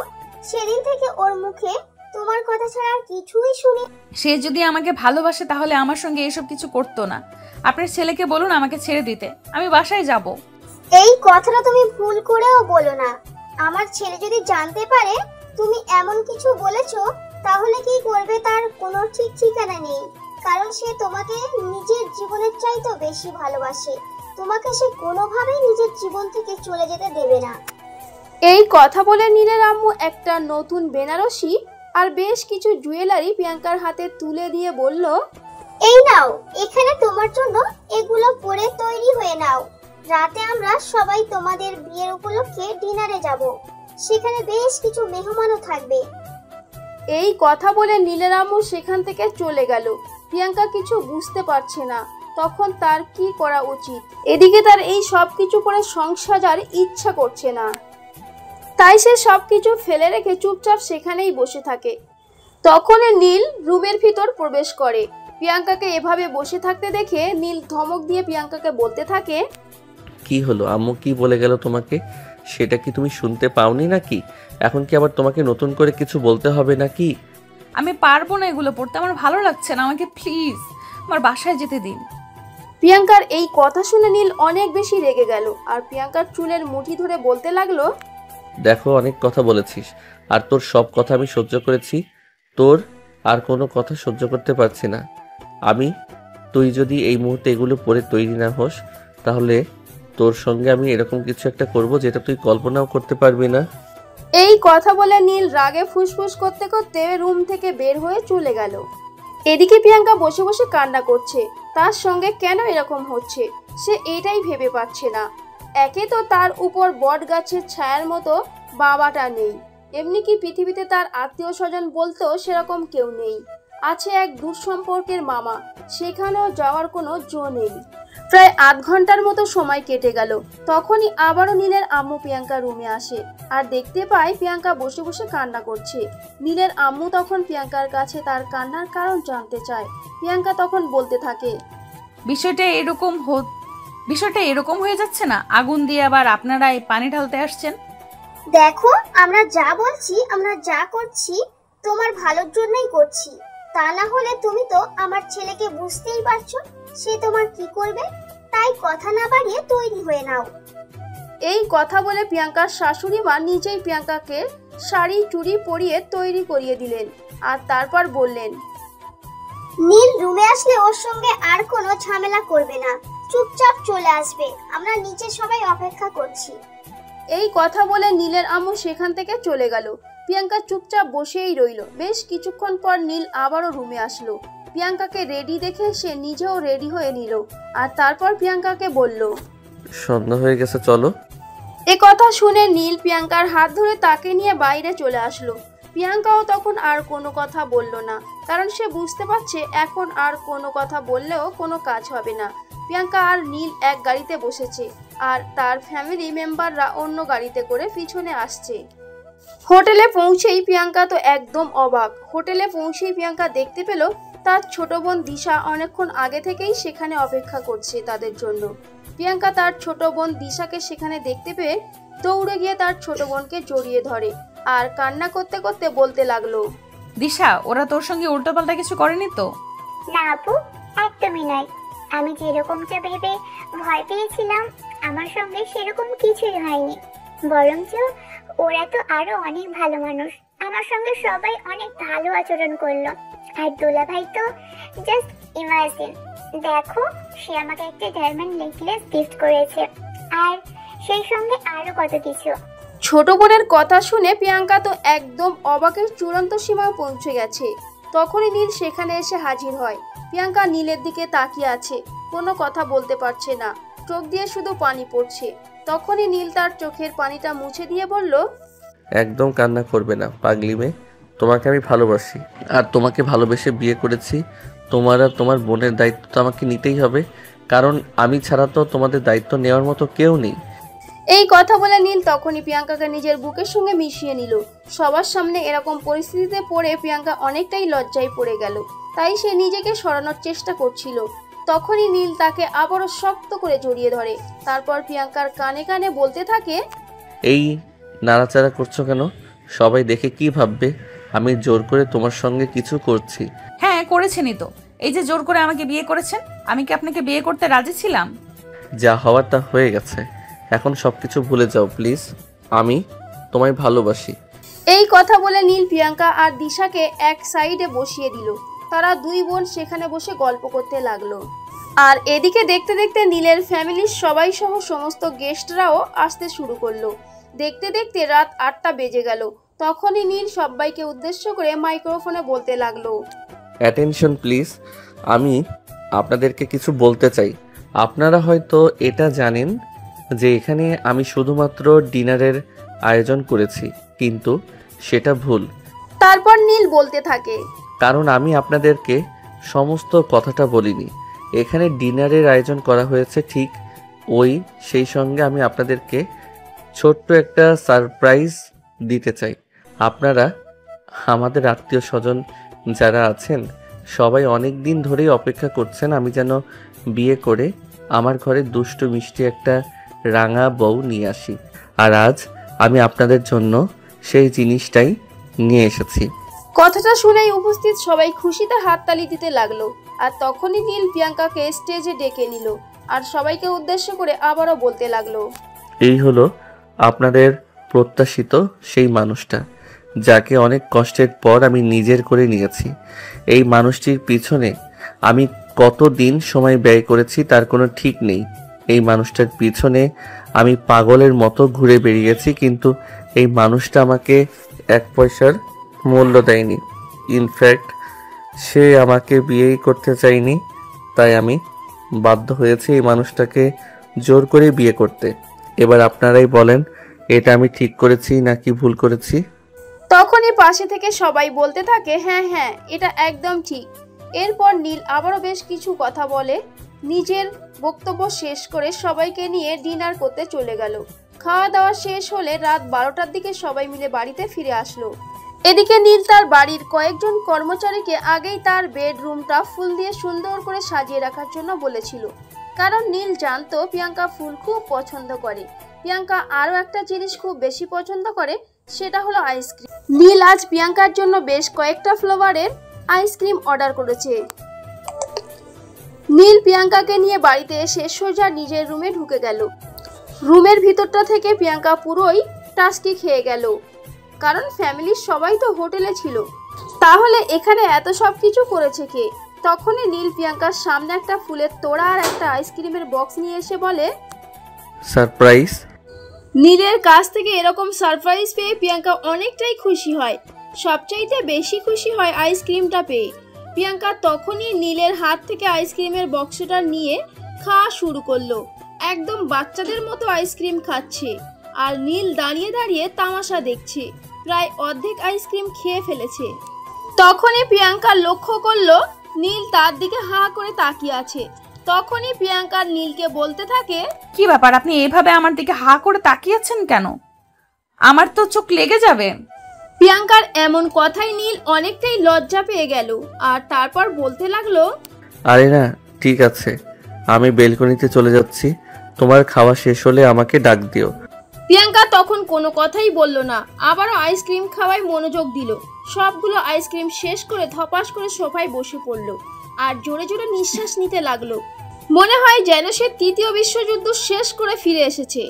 সেদিন থেকে ওর মুখে তোমার কথা ছাড়া আর কিছুই শুনি। সে যদি আমাকে ভালোবাসে তাহলে আমার সঙ্গে এসব কিছু করতো না। আপনার ছেলেকে বলুন আমাকে ছেড়ে দিতে, আমি বাসায় যাব। এই কথাটা তুমি ভুল করেও বলো না। আমার ছেলে যদি জানতে পারে তুমি এমন কিছু বলেছো তাহলে কি করবে তার কোনো ঠিক ঠিকানা নেই। কারণ সে তোমাকে নিজের জীবনের চাইতেও বেশি ভালোবাসে। তোমাকে সে কোনোভাবেই নিজের জীবন থেকে চলে যেতে দেবে না। এই কথা বলে নীলের আম্মু একটা নতুন বেনারসি আর বেশ কিছু জুয়েলারি প্রিয়াঙ্কার হাতে তুলে দিয়ে বলল, এই নাও, এখানে তোমার জন্য এগুলো পরে তৈরি হয়ে নাও। রাতে আমরা সবাই তোমাদের বিয়ের উপলক্ষে ডিনারে যাব। সেখানে বেশ কিছু মেহমানও থাকবে। এই কথা বলে নীলের আম্মু সেখান থেকে চলে গেল। প্রিয়াঙ্কা কিছু বুঝতে পারছে না তখন তার কি করা উচিত। এদিকে তার এই সব কিছু করে সংসার ইচ্ছা করছে না, তাই সে সবকিছু ফেলে রেখে চুপচাপ সেখানেই বসে থাকে। তখনই নীল রুমের ভিতর প্রবেশ করে। প্রিয়াঙ্কাকে এভাবে বসে থাকতে দেখে নীল ধমক দিয়ে প্রিয়াঙ্কাকে বলতে থাকে, কি হলো আম্মু, কি বলে গেল তোমাকে? সেটা কি তুমি শুনতে পাওনি নাকি? এখন কি আবার তোমাকে নতুন করে কিছু বলতে হবে নাকি? আমি পারবো না এগুলো পড়তে, আমার ভালো লাগছে না। আমাকে প্লিজ আমার বাসায় যেতে দিন। প্রিয়াঙ্কার এই কথা শুনে নীল অনেক বেশি রেগে গেল আর প্রিয়াঙ্কার চুলের মুঠি ধরে বলতে লাগলো, দেখো অনেক কথা বলেছিস, আর তোর সব কথা আমি সহ্য করেছি। তোর আর কোনো কথা সহ্য করতে পারছি না আমি। তুই যদি এই মুহূর্তে এগুলো পরে তৈরি না হোস তাহলে তোর সঙ্গে আমি এরকম কিছু একটা করব যেটা তুই কল্পনাও করতে পারবি না। এই কথা বলে নীল রাগে ফুসফুস করতে করতে রুম থেকে বের হয়ে চলে গেল। এদিকে প্রিয়াঙ্কা বসে বসে কান্না করছে। তার সঙ্গে কেন এরকম হচ্ছে সে এটাই ভেবে পাচ্ছে না। একে তো তার উপর বট গাছের ছায়ার মতো বাবাটা নেই, এমনি কি পৃথিবীতে তার আত্মীয় স্বজন বলতেও সেরকম কেউ নেই। আছে এক দূর সম্পর্কের মামা, সেখানেও যাওয়ার কোনো জো নেই। প্রায় আধ ঘন্টার মতো সময় কেটে গেল। তখনই আবারও নীলের আম্মু প্রিয়াঙ্কা রুমে আসে আর দেখতে পায় প্রিয়াঙ্কা বসে বসে কান্না করছে। নীলের আম্মু তখন প্রিয়াঙ্কার কাছে তার কান্নার কারণ জানতে চায়। প্রিয়াঙ্কা তখন বলতে থাকে, বিষয়টা এরকম হয়ে যাচ্ছে না, আগুন দিয়ে আবার আপনারা এই পানি ঢালতে আসছেন। দেখো, আমরা যা বলছি, আমরা যা করছি তোমার ভালোর জন্যই করছি। তা না হলে তুমি তো আমার ছেলেকে বুঝতেই পারছো সে তোমার কি করবে। তাই কথা না বাড়িয়ে তৈরি হয়ে নাও। এই কথা বলে প্রিয়াঙ্কার শাশুড়ি মা নিজেই প্রিয়াঙ্কাকে শাড়ি চুড়ি পরিয়ে তৈরি করিয়ে দিলেন আর তারপর বললেন, নীল রুমে আসলে ওর সঙ্গে আর কোনো ঝামেলা করবে না, চুপচাপ চলে আসবে। আমরা নিচে সবাই অপেক্ষা করছি। এই কথা বলে নীলের আম্মু সেখান থেকে চলে গেল। প্রিয়াঙ্কা চুপচাপ বসেই রইল। বেশ কিছুক্ষণ পর নীল আবারও রুমে আসলো। প্রিয়াঙ্কাকে রেডি দেখে সে নিজেও রেডি হয়ে নিল আর তারপর প্রিয়াঙ্কাকে বলল, সন্ধ্যা হয়ে গেছে, চলো। এ কথা শুনে নীল প্রিয়াঙ্কার হাত ধরে তাকে নিয়ে বাইরে চলে আসলো। প্রিয়াঙ্কাও তখন আর কোনো কথা বলল না, কারণ সে বুঝতে পারছে এখন আর কোনো কথা বললেও কোনো কাজ হবে না। প্রিয়াঙ্কা আর নীল এক গাড়িতে বসেছে আর তার ফ্যামিলি মেম্বাররা অন্য গাড়িতে করে পিছনে আসছে। হোটেলে পৌঁছেই প্রিয়াঙ্কা তো একদম অবাক। হোটেলে পৌঁছেই প্রিয়াঙ্কা দেখতে পেল তার ছোট বোন দিশা অনেকক্ষণ আগে থেকেই সেখানে অপেক্ষা করছে তাদের জন্য। প্রিয়াঙ্কা তার ছোট বোন দিশাকে সেখানে দেখতে পেয়ে দৌড়ে গিয়ে তার ছোট বোনকে জড়িয়ে ধরে আর কান্না করতে করতে বলতে লাগলো, দিশা, ওরা তোর সঙ্গে উল্টোপাল্টা কিছু করেনি তো? না আপু, একদমই নয়। আমি যেরকমটা ভেবে ভয় পেয়েছিলাম আমার সঙ্গে সেরকম কিছুই হয়নি। বরঞ্চ ওরা তো আরো অনেক ভালো মানুষ। আমার সঙ্গে সবাই অনেক ভালো আচরণ করলো। আর দোলা ভাই তো জাস্ট ইমাজিন, দেখো সে আমাকে একটা ডায়মন্ড নেকলেস গিফট করেছে আর সেই সঙ্গে আরো কত কিছু। ছোট বোনের কথা শুনে প্রিয়াঙ্কা তো একদম অবাকের চূড়ান্ত সীমায় পৌঁছে গেছে। তখনই নীল সেখানে এসে হাজির হয়। প্রিয়াঙ্কা নীলের দিকে তাকিয়ে আছে, কোনো কথা বলতে পারছে না, চোখ দিয়ে শুধু পানি পড়ছে। তখনই নীল তার চোখের পানিটা মুছে দিয়ে বলল, একদম কান্না করবে না পাগলি মেয়ে, তোমাকে আমি ভালোবাসি আর তোমাকে ভালোবেসে বিয়ে করেছি। তোমার আর তোমার বোনের দায়িত্ব তো আমাকে নিতেই হবে, কারণ আমি ছাড়া তো তোমাদের দায়িত্ব নেওয়ার মতো কেউ নেই। এই কথা বলে নীল তখনই প্রিয়াঙ্কাকে নিজের বুকের সঙ্গে মিশিয়ে নিল। সবার সামনে এরকম পরিস্থিতিতে পড়ে প্রিয়াঙ্কা অনেকটাই লজ্জায় পড়ে গেল, তাই সে নিজেকে সরানোর চেষ্টা করছিল। তখনই নীল তাকে আবারও শক্ত করে জড়িয়ে ধরে, তারপর প্রিয়াঙ্কার কানে কানে বলতে থাকে, এই নাড়াচাড়া করছো কেন? সবাই দেখে কি ভাববে আমি জোর করে তোমার সঙ্গে কিছু করছি? হ্যাঁ করেছেনই তো, এই যে জোর করে আমাকে বিয়ে করেছেন। আমি কি আপনাকে বিয়ে করতে রাজি ছিলাম? যা হওয়ার তা হয়ে গেছে, এখন সবকিছু ভুলে যাও প্লিজ। আমি তোমায় ভালোবাসি। এই কথা বলে নীল প্রিয়াঙ্কা আর দিশাকে এক সাইডে বসিয়ে দিল। তারা দুই বোন সেখানে বসে গল্প করতে লাগলো। আর এদিকে দেখতে দেখতে নীলের ফ্যামিলির সবাই সহ সমস্ত গেস্টরাও আসতে শুরু করলো। দেখতে দেখতে রাত 8টা বেজে গেল। তখনই নীল সবাইকে উদ্দেশ্য করে মাইক্রোফোনে বলতে লাগলো, অ্যাটেনশন প্লিজ, আমি আপনাদেরকে কিছু বলতে চাই। আপনারা হয়তো এটা জানেন যে এখানে আমি শুধুমাত্র ডিনারের আয়োজন করেছি, কিন্তু সেটা ভুল। তারপর নীল বলতে থাকে, কারণ আমি আপনাদেরকে সমস্ত কথাটা বলিনি। এখানে ডিনারের আয়োজন করা হয়েছে ঠিক, সেই সঙ্গে আমি আপনাদেরকে ছোট্ট একটা সারপ্রাইজ দিতে চাই। আপনারা আমাদের আত্মীয় স্বজন যারা আছেন সবাই অনেক দিন ধরেই অপেক্ষা করছেন আমি যেন বিয়ে করে আমার ঘরে দুষ্টু মিষ্টি একটা রাঙা বউ নিয়ে আসি। আর আজ আমি আপনাদের জন্য সেই জিনিসটাই নিয়ে এসেছি। কথাটা শুনেই উপস্থিত সবাই খুশিতে হাততালি দিতে লাগলো। আর তখনই নীল প্রিয়াঙ্কাকে স্টেজে ডেকে নিল আর সবাইকে উদ্দেশ্য করে আবারও বলতে লাগলো, এই হলো আপনাদের প্রত্যাশিত সেই মানুষটা, যাকে অনেক কষ্টের পর আমি নিজের করে নিয়েছি। এই মানুষটির পিছনে আমি কতদিন সময় ব্যয় করেছি তার কোনো ঠিক নেই। এই মানুষটার পিছনে আমি পাগলের মতো ঘুরে বেরিয়েছি, কিন্তু এই মানুষটা আমাকে 1 পয়সার মূল্য দেয়নি। ইনফ্যাক্ট সে আমাকে বিয়েই করতে চায়নি, তাই আমি বাধ্য হয়েছি এই মানুষটাকে জোর করে বিয়ে করতে। এবার আপনারাই বলেন, এটা আমি ঠিক করেছি নাকি ভুল করেছি? তখনই পাশে থেকে সবাই বলতে থাকে, হ্যাঁ হ্যাঁ এটা একদম ঠিক। এরপর নীল আবারও বেশ কিছু কথা বলে নিজের বক্তব্য শেষ করে সবাইকে নিয়ে ডিনার করতে চলে গেল। খাওয়া দাওয়া শেষ হলে রাত 12টার দিকে সবাই মিলে বাড়িতে ফিরে আসলো। এদিকে নীল তার বাড়ির কয়েকজন কর্মচারীকে আগেই তার বেডরুমটা ফুল দিয়ে সুন্দর করে সাজিয়ে রাখার জন্য বলেছিল, কারণ নীল জানতো প্রিয়াঙ্কা ফুল খুব পছন্দ করে। প্রিয়াঙ্কা আরও একটা জিনিস খুব বেশি পছন্দ করে, সেটা হলো আইসক্রিম। নীল আজ প্রিয়াঙ্কার জন্য বেশ কয়েকটা ফ্লেভারের আইসক্রিম অর্ডার করেছে। নীল প্রিয়াঙ্কাকে নিয়ে বাড়িতে এসে সোজা নিজের রুমে ঢুকে গেল। রুমের ভিতরটা থেকে প্রিয়াঙ্কা পুরোই টাস্কি খেয়ে গেল, কারণ ফ্যামিলির সবাই তো হোটেলে ছিল। তাহলে এখানে এত সব কিছু করেছে কে? তখনই নীল প্রিয়াঙ্কার সামনে একটা ফুলের তোড়া আর একটা আইসক্রিমের বক্স নিয়ে এসে বলে, সারপ্রাইজ। নীলের কাছ থেকে এরকম সারপ্রাইজ পেয়ে প্রিয়াঙ্কা অনেকটাই খুশি হয়। সবচাইতে বেশি খুশি হয় আইসক্রিমটা পেয়ে। প্রিয়াঙ্কা তখনই নীলের হাত থেকে আইসক্রিমের বক্সটা নিয়ে খাওয়া শুরু করলো। একদম বাচ্চাদের মতো আইসক্রিম খাচ্ছে আর নীল দাঁড়িয়ে দাঁড়িয়ে তামাশা দেখছে। প্রায় অর্ধেক আইসক্রিম খেয়ে ফেলেছে। তখনই প্রিয়াঙ্কা লক্ষ্য করলো নীল তার দিকে হা করে তাকিয়ে আছে। তখনই প্রিয়াঙ্কা নীলকে বলতে থাকে, কি ব্যাপার, আপনি এইভাবে আমার দিকে হা করে তাকিয়ে আছেন কেন? আমার তো চোখ লেগে যাবে। প্রিয়াঙ্কার এমন কথাই নীল অনেকটাই লজ্জা পেয়ে গেল আর তারপর বলতে লাগলো, আরে না, ঠিক আছে, আমি বেলকনিতে চলে যাচ্ছি, তোমার খাওয়া শেষ হলে আমাকে ডাক দিও। প্রিয়াঙ্কা তখন কোনো কথাই বলল না, আবারও আইসক্রিম খাওয়ায় মনোযোগ দিল। সবগুলো আইসক্রিম শেষ করে ধপাস করে সোফায় বসে পড়ল আর জোরে জোরে নিঃশ্বাস নিতে লাগলো। মনে হয় যেন সে তৃতীয় বিশ্বযুদ্ধ শেষ করে ফিরে এসেছে।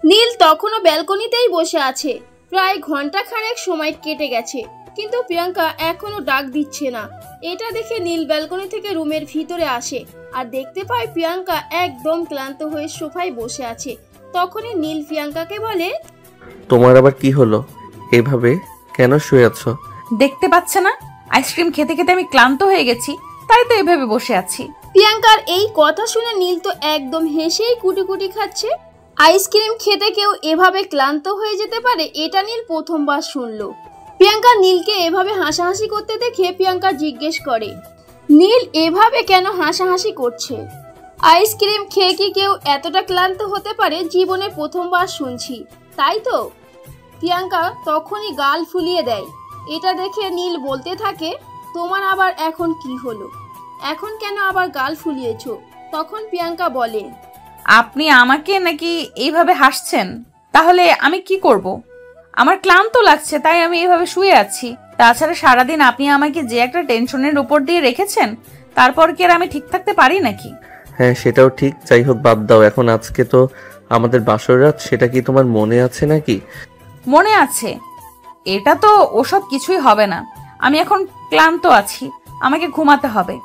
নীল তখনও ব্যালকনিতেই বসে আছে। প্রায় ঘন্টাখানেক সময় কেটে গেছে, কিন্তু প্রিয়াঙ্কা এখনো ডাক দিচ্ছে না। এটা দেখে নীল ব্যালকনি থেকে রুমের ভিতরে আসে আর দেখতে পায় প্রিয়াঙ্কা একদম ক্লান্ত হয়ে সোফায় বসে আছে। তখনই নীল প্রিয়াঙ্কাকে বলে, তোমার আবার কি হলো? এভাবে কেন শুয়ে আছো? দেখতে পাচ্ছে না আইসক্রিম খেতে খেতে আমি ক্লান্ত হয়ে গেছি, তাই তাই তো এভাবে বসে আছি। প্রিয়াঙ্কার এই কথা শুনে নীল তো একদম হেসেই কুটি কুটি খাচ্ছে। আইসক্রিম খেতে কেউ এভাবে ক্লান্ত হয়ে যেতে পারে, এটা নীল প্রথমবার শুনলো। প্রিয়াঙ্কা নীলকে এভাবে হাসাহাসি করতে দেখে প্রিয়াঙ্কা জিজ্ঞেস করে, নীল এভাবে কেন হাসাহাসি করছে? আইসক্রিম খেয়ে কি কেউ এতটা ক্লান্ত হতে পারে? জীবনে প্রথমবার শুনছি। তাই তো? প্রিয়াঙ্কা তখনই গাল ফুলিয়ে দেয়। এটা দেখে নীল বলতে থাকে, তোমার আবার এখন কি হলো? এখন কেন আবার গাল ফুলিয়েছো? তখন প্রিয়াঙ্কা বলে, আপনি আমাকে নাকি এইভাবে হাসছেন? তাহলে আমি কি করব? আমার ক্লান্ত লাগছে, তাই আমি এইভাবে শুয়ে আছি। তাছাড়া সারাদিন আপনি আমাকে যে একটা টেনশনের উপর দিয়ে রেখেছেন, তারপর কি আর আমি ঠিক থাকতে পারি নাকি? হ্যাঁ, সেটাও ঠিক। যাই হোক, বাদ দাও এখন। আজকে তো আমাদের বাসর রাত, সেটা কি তোমার মনে আছে নাকি? মনে আছে। এটা তো ওসব কিছুই হবে না। আমি এখন ক্লান্ত আছি, আমাকে ঘুমাতে হবে।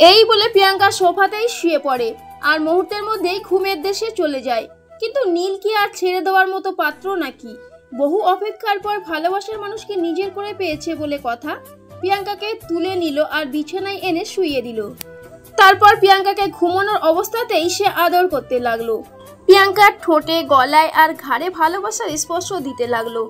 এই বলে প্রিয়াঙ্কা সোফাতেই শুয়ে পড়ে আর মুহূর্তের মধ্যেই ঘুমের দেশে চলে যায়। কিন্তু নীল কি আর ছেড়ে দেওয়ার মতো পাত্র নাকি? বহু অপেক্ষার পর ভালোবাসার মানুষকে নিজের করে পেয়েছে বলে কথা। প্রিয়াঙ্কাকে তুলে নিল আর বিছানায় এনে শুইয়ে দিল। তারপর প্রিয়াঙ্কাকে ঘুমানোর অবস্থাতেই সে আদর করতে লাগলো। প্রিয়াঙ্কার ঠোঁটে, গলায় আর ঘাড়ে ভালোবাসার স্পর্শ দিতে লাগলো।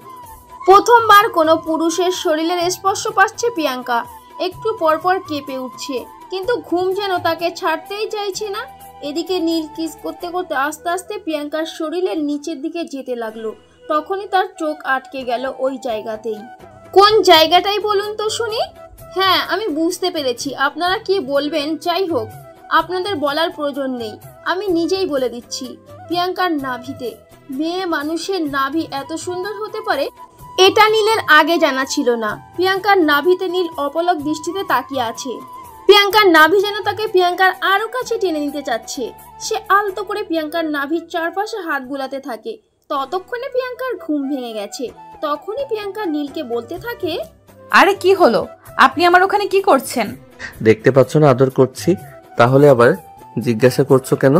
প্রথমবার কোনো পুরুষের শরীরের স্পর্শ পাচ্ছে প্রিয়াঙ্কা। একটু পরপর কেঁপে উঠছে, কিন্তু ঘুম যেন তাকে ছাড়তেই চাইছে না। এদিকে নীল কিস করতে করতে আস্তে আস্তে প্রিয়াঙ্কার শরীরের নিচের দিকে যেতে লাগলো। তখনই তার চোখ আটকে গেল ওই জায়গাতেই। কোন জায়গাটাই বলুন তো শুনি? হ্যাঁ, আমি বুঝতে পেরেছি আপনারা কি বলবেন। যাই হোক, আপনাদের বলার প্রয়োজন নেই, আমি নিজেই বলে দিচ্ছি। প্রিয়াঙ্কার নাভিতে। মেয়ে মানুষের নাভি এত সুন্দর হতে পারে, এটা নীলের আগে জানা ছিল না। প্রিয়াঙ্কার নাভিতে নীল অপলক দৃষ্টিতে তাকিয়ে আছে। প্রিয়াঙ্কার নাভি যেন তাকে প্রিয়াঙ্কার আরো কাছে টেনে নিতে চাচ্ছে। সে আলতো করে প্রিয়াঙ্কার নাভির চারপাশে হাত বুলাতে থাকে। ততক্ষণে প্রিয়াঙ্কার ঘুম ভেঙে গেছে। তখনই প্রিয়াঙ্কা নীলকে বলতে থাকে, আরে কি হলো? আপনি আমার ওখানে কি করছেন? দেখতে পাচ্ছ না আদর করছি, তাহলে আবার জিজ্ঞাসা করছো কেন?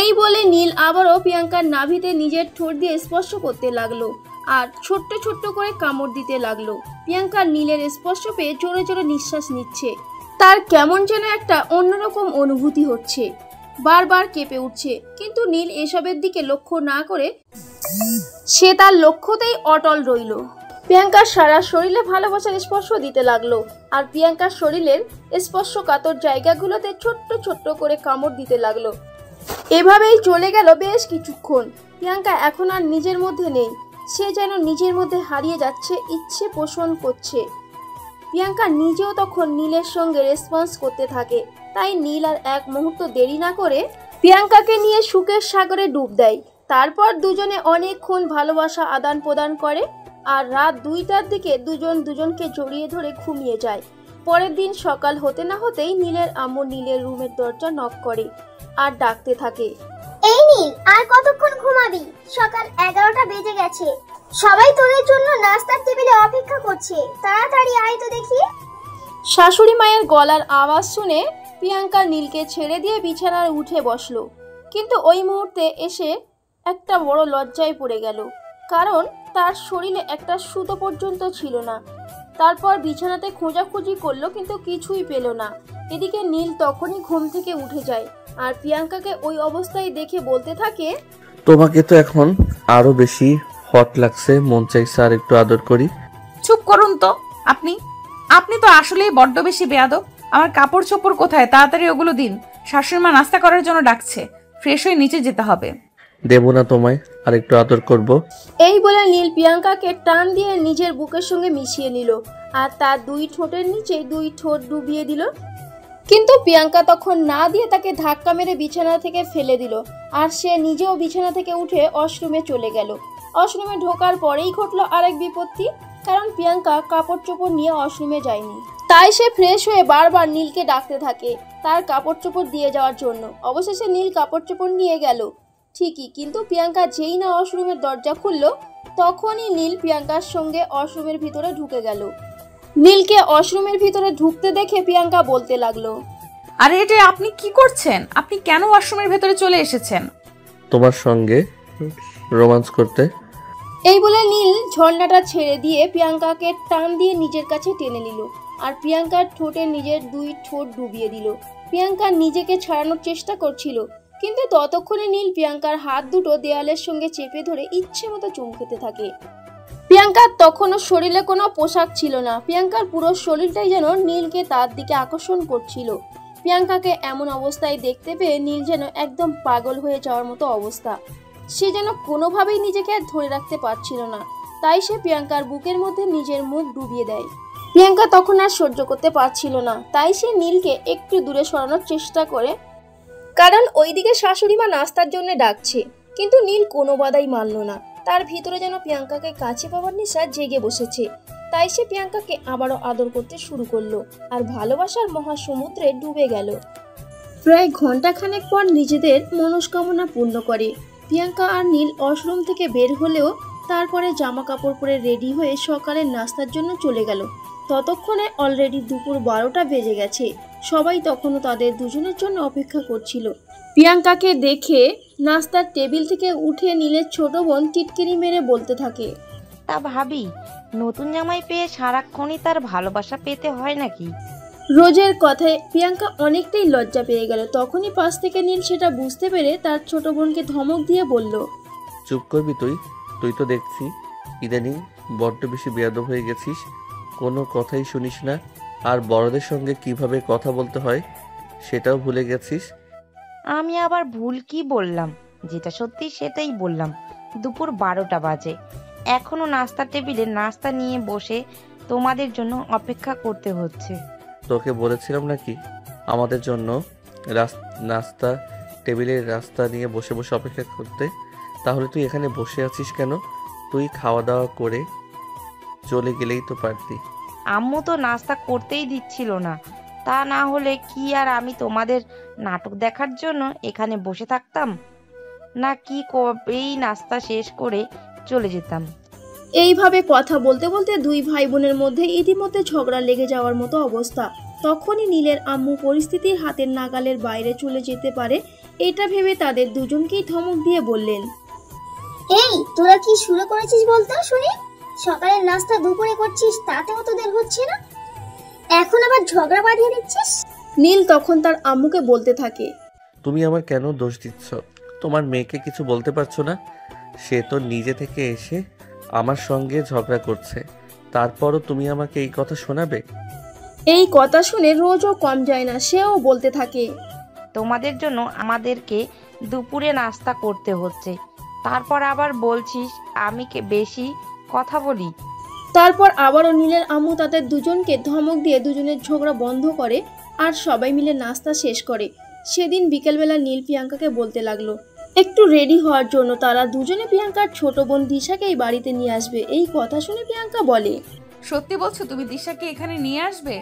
এই বলে নীল আবারও প্রিয়াঙ্কার নাভিতে নিজের ঠোঁট দিয়ে স্পর্শ করতে লাগলো আর ছোট্ট ছোট্ট করে কামড় দিতে লাগলো। প্রিয়াঙ্কার নীলের স্পর্শ পেয়ে জোরে জোরে নিঃশ্বাস নিচ্ছে। তার কেমন যেন একটা অন্যরকম অনুভূতি হচ্ছে। বারবার কেঁপে উঠছে, কিন্তু নীল এসবের দিকে লক্ষ্য না করে সে তার লক্ষ্যতেই অটল রইল। প্রিয়াঙ্কার সারা শরীরে ভালোবাসার স্পর্শ দিতে লাগলো আর প্রিয়াঙ্কার শরীরের স্পর্শকাতর জায়গাগুলোতে ছোট্ট ছোট্ট করে কামড় দিতে লাগলো। এভাবেই চলে গেল বেশ কিছুক্ষণ। প্রিয়াঙ্কা এখন আর নিজের মধ্যে নেই। সে যেন নিজের মধ্যে হারিয়ে যাচ্ছে, ইচ্ছে পোষণ করছে। প্রিয়াঙ্কা নিজেও তখন নীলের সঙ্গে রেসপন্স করতে থাকে। তাই নীল আর এক মুহূর্ত দেরি না করে প্রিয়াঙ্কাকে নিয়ে সুখের সাগরে ডুব দেয়। তারপর দুজনে অনেকক্ষণ ভালোবাসা আদান প্রদান করে আর রাত 2টার দিকে দুজন দুজনকে জড়িয়ে ধরে ঘুমিয়ে যায়। পরের দিন সকাল হতে না হতেই নীলের আম্মু নীলের রুমের দরজা নক করে আর ডাকতে থাকে, এই নীল, আর কতক্ষণ ঘুমাবি? সকাল 11টা বেজে গেছে। সবাই তোদের জন্য নাস্তার টেবিলে অপেক্ষা করছে, তাড়াতাড়ি আয় তো দেখি। শাশুড়ি মায়ের গলার আওয়াজ শুনে প্রিয়াঙ্কা নীলকে ছেড়ে দিয়ে বিছানায় উঠে বসলো। কিন্তু ওই মুহূর্তে এসে একটা বড় লজ্জায় পড়ে গেল, কারণ তার শরীরে একটা সুতো পর্যন্ত ছিল না। তারপর বিছানাতে খোঁজাখুঁজি করলো, কিন্তু কিছুই পেল না। এদিকে নীল তখনই ঘুম থেকে উঠে যায় আর প্রিয়াঙ্কাকে ওই অবস্থায় দেখে বলতে থাকে, তোমাকে তো এখন আরো বেশি হট লাগছে, মন চাইছে আর একটু আদর করি। চুপ করুন তো। আপনি তো আসলেই বড্ড বেশি বেয়াদব। আমার কাপড় চোপড় কোথায়? তাড়াতাড়ি ওগুলো দিন। শাশুড়ি মা নাস্তা করার জন্য ডাকছে, ফ্রেশ হয়ে নিচে যেতে হবে। দেবো না তোমায়, আর একটু আদর করব। এই বলে নীল প্রিয়াঙ্কাকে টান দিয়ে নিজের বুকের সঙ্গে মিশিয়ে নিল আর তার দুই ঠোঁটের নিচে দুই ঠোঁট ডুবিয়ে দিল। কিন্তু প্রিয়াঙ্কা তখন না দিয়ে তাকে ধাক্কা মেরে বিছানা থেকে ফেলে দিল আর সে নিজেও বিছানা থেকে উঠে ওয়াশরুমে চলে গেল। ওয়াশরুমে ঢোকার পরেই ঘটলো আরেক বিপত্তি, কারণ প্রিয়াঙ্কা কাপড় চোপড় নিয়ে ওয়াশরুমে যায়নি। তাই সে ফ্রেশ হয়ে বারবার নীলকে ডাকতে থাকে তার কাপড় চোপড় দিয়ে যাওয়ার জন্য। অবশেষে নীল কাপড় চোপড় নিয়ে গেল ঠিকই, কিন্তু প্রিয়াঙ্কা যেই না ওয়াশরুমের দরজা খুললো, তখনই নীল প্রিয়াঙ্কার সঙ্গে ওয়াশরুমের ভিতরে ঢুকে গেল। নীলকে ওয়াশরুমের ভিতরে ঢুকতে দেখে প্রিয়াঙ্কা বলতে লাগলো, আরে এটা আপনি কি করছেন? আপনি কেন ওয়াশরুমের ভেতরে চলে এসেছেন? তোমার সঙ্গে রোমান্স করতে। এই বলে নীল ঝর্ণাটা ছেড়ে দিয়ে প্রিয়াঙ্কাকে টান দিয়ে নিজের কাছে টেনে নিল আর প্রিয়াঙ্কার ঠোঁটে নিজের 2 ঠোঁট ডুবিয়ে দিল। প্রিয়াঙ্কা নিজেকে ছাড়ানোর চেষ্টা করছিল, কিন্তু ততক্ষণে নীল প্রিয়াঙ্কার হাত দুটো দেয়ালের সঙ্গে চেপে ধরে ইচ্ছে মতো চুম খেতে থাকে। প্রিয়াঙ্কার তখনও শরীরে কোনো পোশাক ছিল না। প্রিয়াঙ্কার পুরো শরীরটাই যেন নীলকে তার দিকে আকর্ষণ করছিল। প্রিয়াঙ্কাকে এমন অবস্থায় দেখতে পেয়ে নীল যেন একদম পাগল হয়ে যাওয়ার মতো অবস্থা। সে যেন কোনোভাবেই নিজেকে আর ধরে রাখতে পারছিল না, তাই সে প্রিয়াঙ্কার বুকের মধ্যে নিজের মুখ ডুবিয়ে দেয়। প্রিয়াঙ্কা তখন আর সহ্য করতে পারছিল না, তাই সে নীলকে একটু দূরে সরানোর চেষ্টা করে, কারণ ওইদিকে শাশুড়ি মা নাস্তার জন্য ডাকছে। কিন্তু নীল কোনো বাধাই মানল না। তার ভিতরে যেন প্রিয়াঙ্কাকে কাছে পাওয়ার নেশা জেগে বসেছে। তাই সে প্রিয়াঙ্কাকে আবারও আদর করতে শুরু করলো আর ভালোবাসার মহাসমুদ্রে ডুবে গেল। প্রায় ঘন্টাখানেক পর নিজেদের মনস্কামনা পূর্ণ করে। প্রিয়াঙ্কা আর নীল ওয়াশরুম থেকে বের হলেও তারপরে জামা কাপড় পরে রেডি হয়ে সকালের নাস্তার জন্য চলে গেল। ততক্ষণে অলরেডি দুপুর 12টা বেজে গেছে। সবাই তখনও তাদের দুজনের জন্য অপেক্ষা করছিল। প্রিয়াঙ্কাকে দেখে নাস্তার টেবিল থেকে উঠে নীলের ছোট বোন টিটকিরি মেরে বলতে থাকে, তা ভাবি, নতুন জামাই পেয়ে সারাক্ষণই তার ভালোবাসা পেতে হয় নাকি? রোজের কথায় প্রিয়াঙ্কা অনেকটাই লজ্জা পেয়ে গেল। তখনই পাশ থেকে নীল সেটা বুঝতে পেরে তার ছোট বোনকে ধমক দিয়ে বলল, চুপ করবি তুই তো দেখছি ইদানিং বড্ড বেশি বেয়াদব হয়ে গেছিস, কোনো কথাই শুনিস না, আর বড়দের সঙ্গে কিভাবে কথা বলতে হয় সেটাও ভুলে গেছিস। আমি আবার ভুল কি বললাম? যেটা সত্যি সেটাই বললাম। দুপুর 12টা বাজে, এখনো নাস্তার টেবিলে নাস্তা নিয়ে বসে তোমাদের জন্য অপেক্ষা করতে হচ্ছে। তোকে বলেছিলাম নাকি আমাদের জন্য নাস্তা টেবিলের রাস্তা নিয়ে বসে বসে অপেক্ষা করতে? তাহলে তুই এখানে বসে আছিস কেন? তুই খাওয়া দাওয়া করে চলে গেলেই তো পারতি। আম্মু তো নাস্তা করতেই দিচ্ছিল না, তা না হলে কি আর আমি তোমাদের নাটক দেখার জন্য এখানে বসে থাকতাম না কি? কবেই নাস্তা শেষ করে চলে যেতাম। এইভাবে কথা বলতে বলতে দুই ভাই বোনের মধ্যে ইতিমধ্যে ঝগড়া লেগে যাওয়ার মতো অবস্থা। তখনই নীলের আম্মু পরিস্থিতির হাতের নাগালের বাইরে চলে যেতে পারে এটা ভেবে তাদের দুজনকেই ধমক দিয়ে বললেন, এই তোরা কি শুরু করেছিস বলতো শুনি? সকালের নাস্তা দুপুরে করছিস, তাতেও তোদের হচ্ছে না, এখন আবার ঝগড়া বাঁধিয়ে দিচ্ছিস। নীল তখন তার আম্মুকে বলতে থাকে, তুমি আমার কেন দোষ দিচ্ছ? তোমার মেয়েকে কিছু বলতে পারছো না? সে তো নিজে থেকে এসে আমার সঙ্গে ঝগড়া করছে, তারপরও তুমি আমাকে এই কথা শোনাবে? এই কথা শুনে রোজও কম যায় না, সেও বলতে থাকে, তোমাদের জন্য আমাদেরকে দুপুরে নাস্তা করতে হচ্ছে, তারপর আবার বলছিস আমি বেশি কথা বলি। তারপর আবারও নীলের আম্মু তাদের দুজনকে ধমক দিয়ে দুজনের ঝগড়া বন্ধ করে আর সবাই মিলে নাস্তা শেষ করে। সেদিন বিকেলবেলা নীল প্রিয়াঙ্কাকে বলতে লাগলো একটু রেডি হওয়ার জন্য। তারা দুজনে প্রিয়াঙ্কার ছোট বোন দিশাকে এই বাড়িতে নিয়ে আসবে। এই কথা শুনে প্রিয়াঙ্কা বলে, সত্যি বলছো তুমি দিশাকে এখানে নিয়ে আসবে?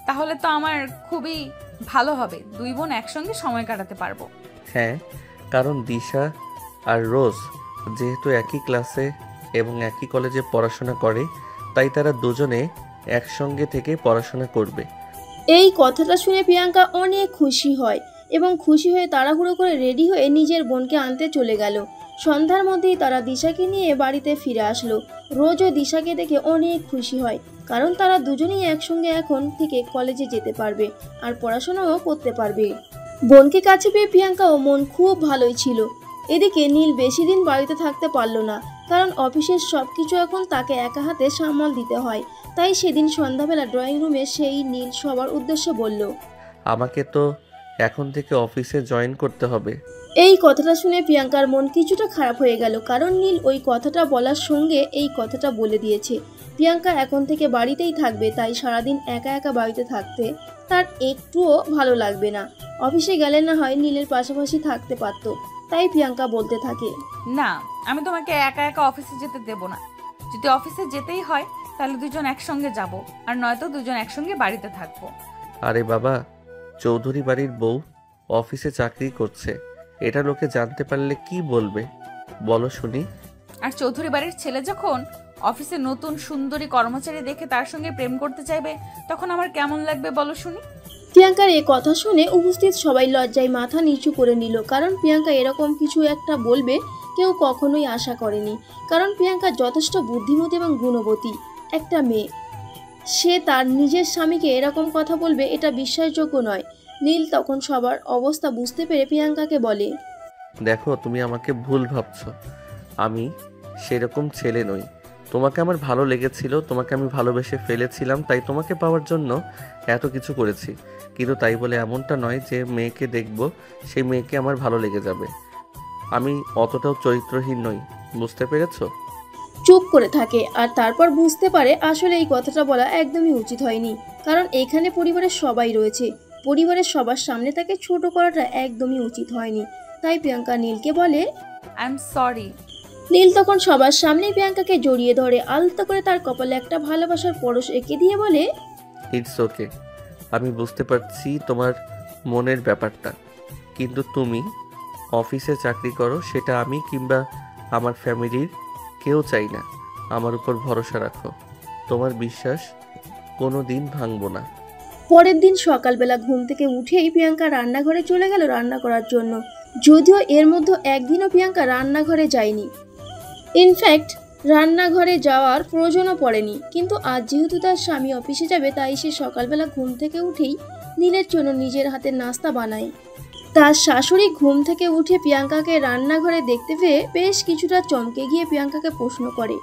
তাহলে তো আমার খুবই ভালো হবে, দুই বোন একসঙ্গে সময় কাটাতে পারবো। হ্যাঁ, কারণ দিশা আর রোজ যেহেতু একই ক্লাসে এবং একই কলেজে পড়াশোনা করে, তাই তারা দুজনে একসঙ্গে থেকে পড়াশোনা করবে। এই কথাটা শুনে প্রিয়াঙ্কা অনেক খুশি হয় এবং খুশি হয়ে তাড়াহুড়ো করে রেডি হয়ে নিজের বোনকে আনতে চলে গেল। সন্ধ্যার মধ্যেই তারা দিশাকে নিয়ে বাড়িতে ফিরে আসলো। রোজও দিশাকে দেখে অনেক খুশি হয়, কারণ তারা দুজনেই একসঙ্গে এখন থেকে কলেজে যেতে পারবে আর পড়াশোনাও করতে পারবে। বোনকে কাছে পেয়ে প্রিয়াঙ্কাও মন খুব ভালোই ছিল। এদিকে নীল বেশি দিন বাড়িতে থাকতে পারল না, কারণ অফিসের সবকিছু এখন তাকে একা হাতে সামাল দিতে হয়। তাই সেদিন সন্ধ্যাবেলা ড্রয়িং রুমে সেই নীল সবার উদ্দেশ্যে বলল, আমাকে তো এখন থেকে অফিসে জয়েন করতে হবে। এই কথাটা শুনে প্রিয়াঙ্কার মন কিছুটা খারাপ হয়ে গেল, কারণ নীল ওই কথাটা বলার সঙ্গে এই কথাটা বলে দিয়েছে প্রিয়াঙ্কা এখন থেকে বাড়িতেই থাকবে। তাই সারাদিন একা একা বাড়িতে থাকতে তার একটুও ভালো লাগবে না। অফিসে গেলে না হয় নীলের পাশাপাশি থাকতে পারতো। তাই প্রিয়াঙ্কা বলতে থাকে, না, আমি তোমাকে একা একা অফিসে যেতে দেব না। যদি অফিসে যেতেই হয় তাহলে দুজন একসঙ্গে যাব, আর নয়তো দুজন একসঙ্গে বাড়িতে থাকবো। আরে বাবা, চৌধুরী বাড়ির বউ অফিসে চাকরি করছে, এটা লোকে জানতে পারলে কি বলবে বলো শুনি? আর চৌধুরী বাড়ির ছেলে যখন অফিসে নতুন সুন্দরী কর্মচারী দেখে তার সঙ্গে প্রেম করতে চাইবে, তখন আমার কেমন লাগবে বলো শুনি? প্রিয়াঙ্কার এই কথা শুনে উপস্থিত সবাই লজ্জায় মাথা নিচু করে নিল, কারণ প্রিয়াঙ্কা এরকম কিছু একটা বলবে কেউ কখনোই আশা করেনি, কারণ প্রিয়াঙ্কা যথেষ্ট বুদ্ধিমতী এবং গুণবতী একটা মেয়ে। সে তার নিজের স্বামীকে এরকম কথা বলবে এটা বিশ্বাসযোগ্য নয়। নীল তখন সবার অবস্থা বুঝতে পেরে প্রিয়াঙ্কাকে বলে, দেখো, তুমি আমাকে ভুল ভাবছো। আমি সেরকম ছেলে নই। তোমাকে আমার ভালো লেগেছিল, তোমাকে আমি ভালোবেসে ফেলেছিলাম, তাই তোমাকে পাওয়ার জন্য এত কিছু করেছি। কিন্তু তাই বলে এমনটা নয় যে মেয়েকে দেখব সেই মেয়েকে আমার ভালো লেগে যাবে। আমি অতটাও চরিত্রহীন নই, বুঝতে পেরেছো? চুপ করে থাকে আর তারপর বুঝতে পারে আসলে এই কথাটা বলা একদমই উচিত হয়নি, কারণ এখানে পরিবারের সবাই রয়েছে। পরিবারের সবার সামনে তাকে ছোট করাটা একদমই উচিত হয়নি। তাই প্রিয়াঙ্কা নীলকে বলে, আই এম সরি। নীল তখন সবার সামনে প্রিয়াঙ্কাকে জড়িয়ে ধরে আলতো করে তার কপালে একটা ভালোবাসার পরশ এঁকে দিয়ে বলে, ইটস ওকে। আমি বুঝতে পারছি তোমার মনের ব্যাপারটা, কিন্তু তুমি অফিসে চাকরি করো, সেটা আমি কিংবা আমার ফ্যামিলির কেউ চাই না। আমার উপর ভরসা রাখো, তোমার বিশ্বাস কোনো দিন ভাঙবো না। পরের দিন সকালবেলা ঘুম থেকে উঠেই প্রিয়াঙ্কা রান্নাঘরে চলে গেল রান্না করার জন্য। যদিও এর মধ্যে একদিনও প্রিয়াঙ্কা রান্নাঘরে যায়নি, ইনফ্যাক্ট রান্নাঘরে যাওয়ার প্রয়োজনও পড়েনি। কিন্তু আজ যেহেতু তার স্বামী অফিসে যাবে, তাই সে সকালবেলা ঘুম থেকে উঠেই নীলের জন্য নিজের হাতে নাস্তা বানায়। তার শাশুড়ি ঘুম থেকে উঠে প্রিয়াঙ্কাকে রান্নাঘরে দেখতে পেয়ে বেশ কিছুটা চমকে গিয়ে প্রিয়াঙ্কাকে প্রশ্ন করে,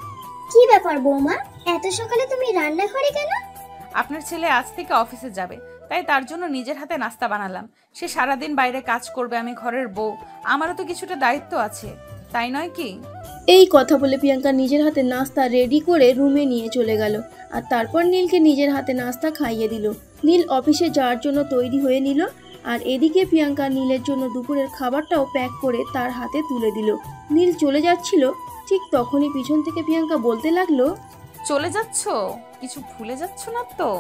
কি ব্যাপার বৌমা, এত সকালে তুমি রান্নাঘরে কেন? আপনার ছেলে আজ থেকে অফিসে যাবে, তাই তার জন্য নিজের হাতে নাস্তা বানালাম। সে সারাদিন বাইরে কাজ করবে, আমি ঘরের বউ, আমারও তো কিছুটা দায়িত্ব আছে, তাই নয় কি? এই কথা বলে প্রিয়াঙ্কা নিজের হাতে নাস্তা রেডি করে রুমে নিয়ে চলে গেল আর তারপর নীলকে নিজের হাতে নাস্তা খাইয়ে দিল। নীল অফিসে যাওয়ার জন্য তৈরি হয়ে নিল আর এদিকে প্রিয়াঙ্কা নীলের জন্য দুপুরের খাবারটাও প্যাক করে তার হাতে তুলে দিল। নীল চলে যাচ্ছিল, ঠিক তখনই পিছন থেকে প্রিয়াঙ্কা বলতে লাগলো, চলে যাচ্ছ? কিছু ভুলে যাচ্ছ না তো?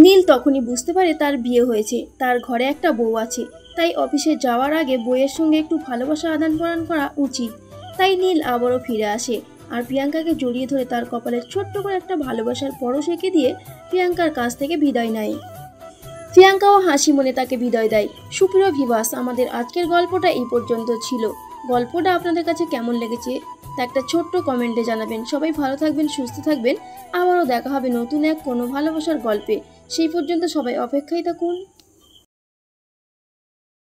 নীল তখনই বুঝতে পারে তার বিয়ে হয়েছে, তার ঘরে একটা বউ আছে, তাই অফিসে যাওয়ার আগে বউয়ের সঙ্গে একটু ভালোবাসা আদান প্রদান করা উচিত। তাই নীল আবারও ফিরে আসে আর প্রিয়াঙ্কাকে জড়িয়ে ধরে তার কপালে ছোট্ট করে একটা ভালোবাসার পরশ এঁকে দিয়ে প্রিয়াঙ্কার কাছ থেকে বিদায় নেয়। প্রিয়াঙ্কাও হাসি মনে তাকে বিদায় দেয়। সুপ্রিয় ভিউয়ার্স, আমাদের আজকের গল্পটা এই পর্যন্ত ছিল। গল্পটা আপনাদের কাছে কেমন লেগেছে তা একটা ছোট্ট কমেন্টে জানাবেন। সবাই ভালো থাকবেন, সুস্থ থাকবেন। আবারও দেখা হবে নতুন এক কোনো ভালোবাসার গল্পে। সেই পর্যন্ত সবাই অপেক্ষায় থাকুন।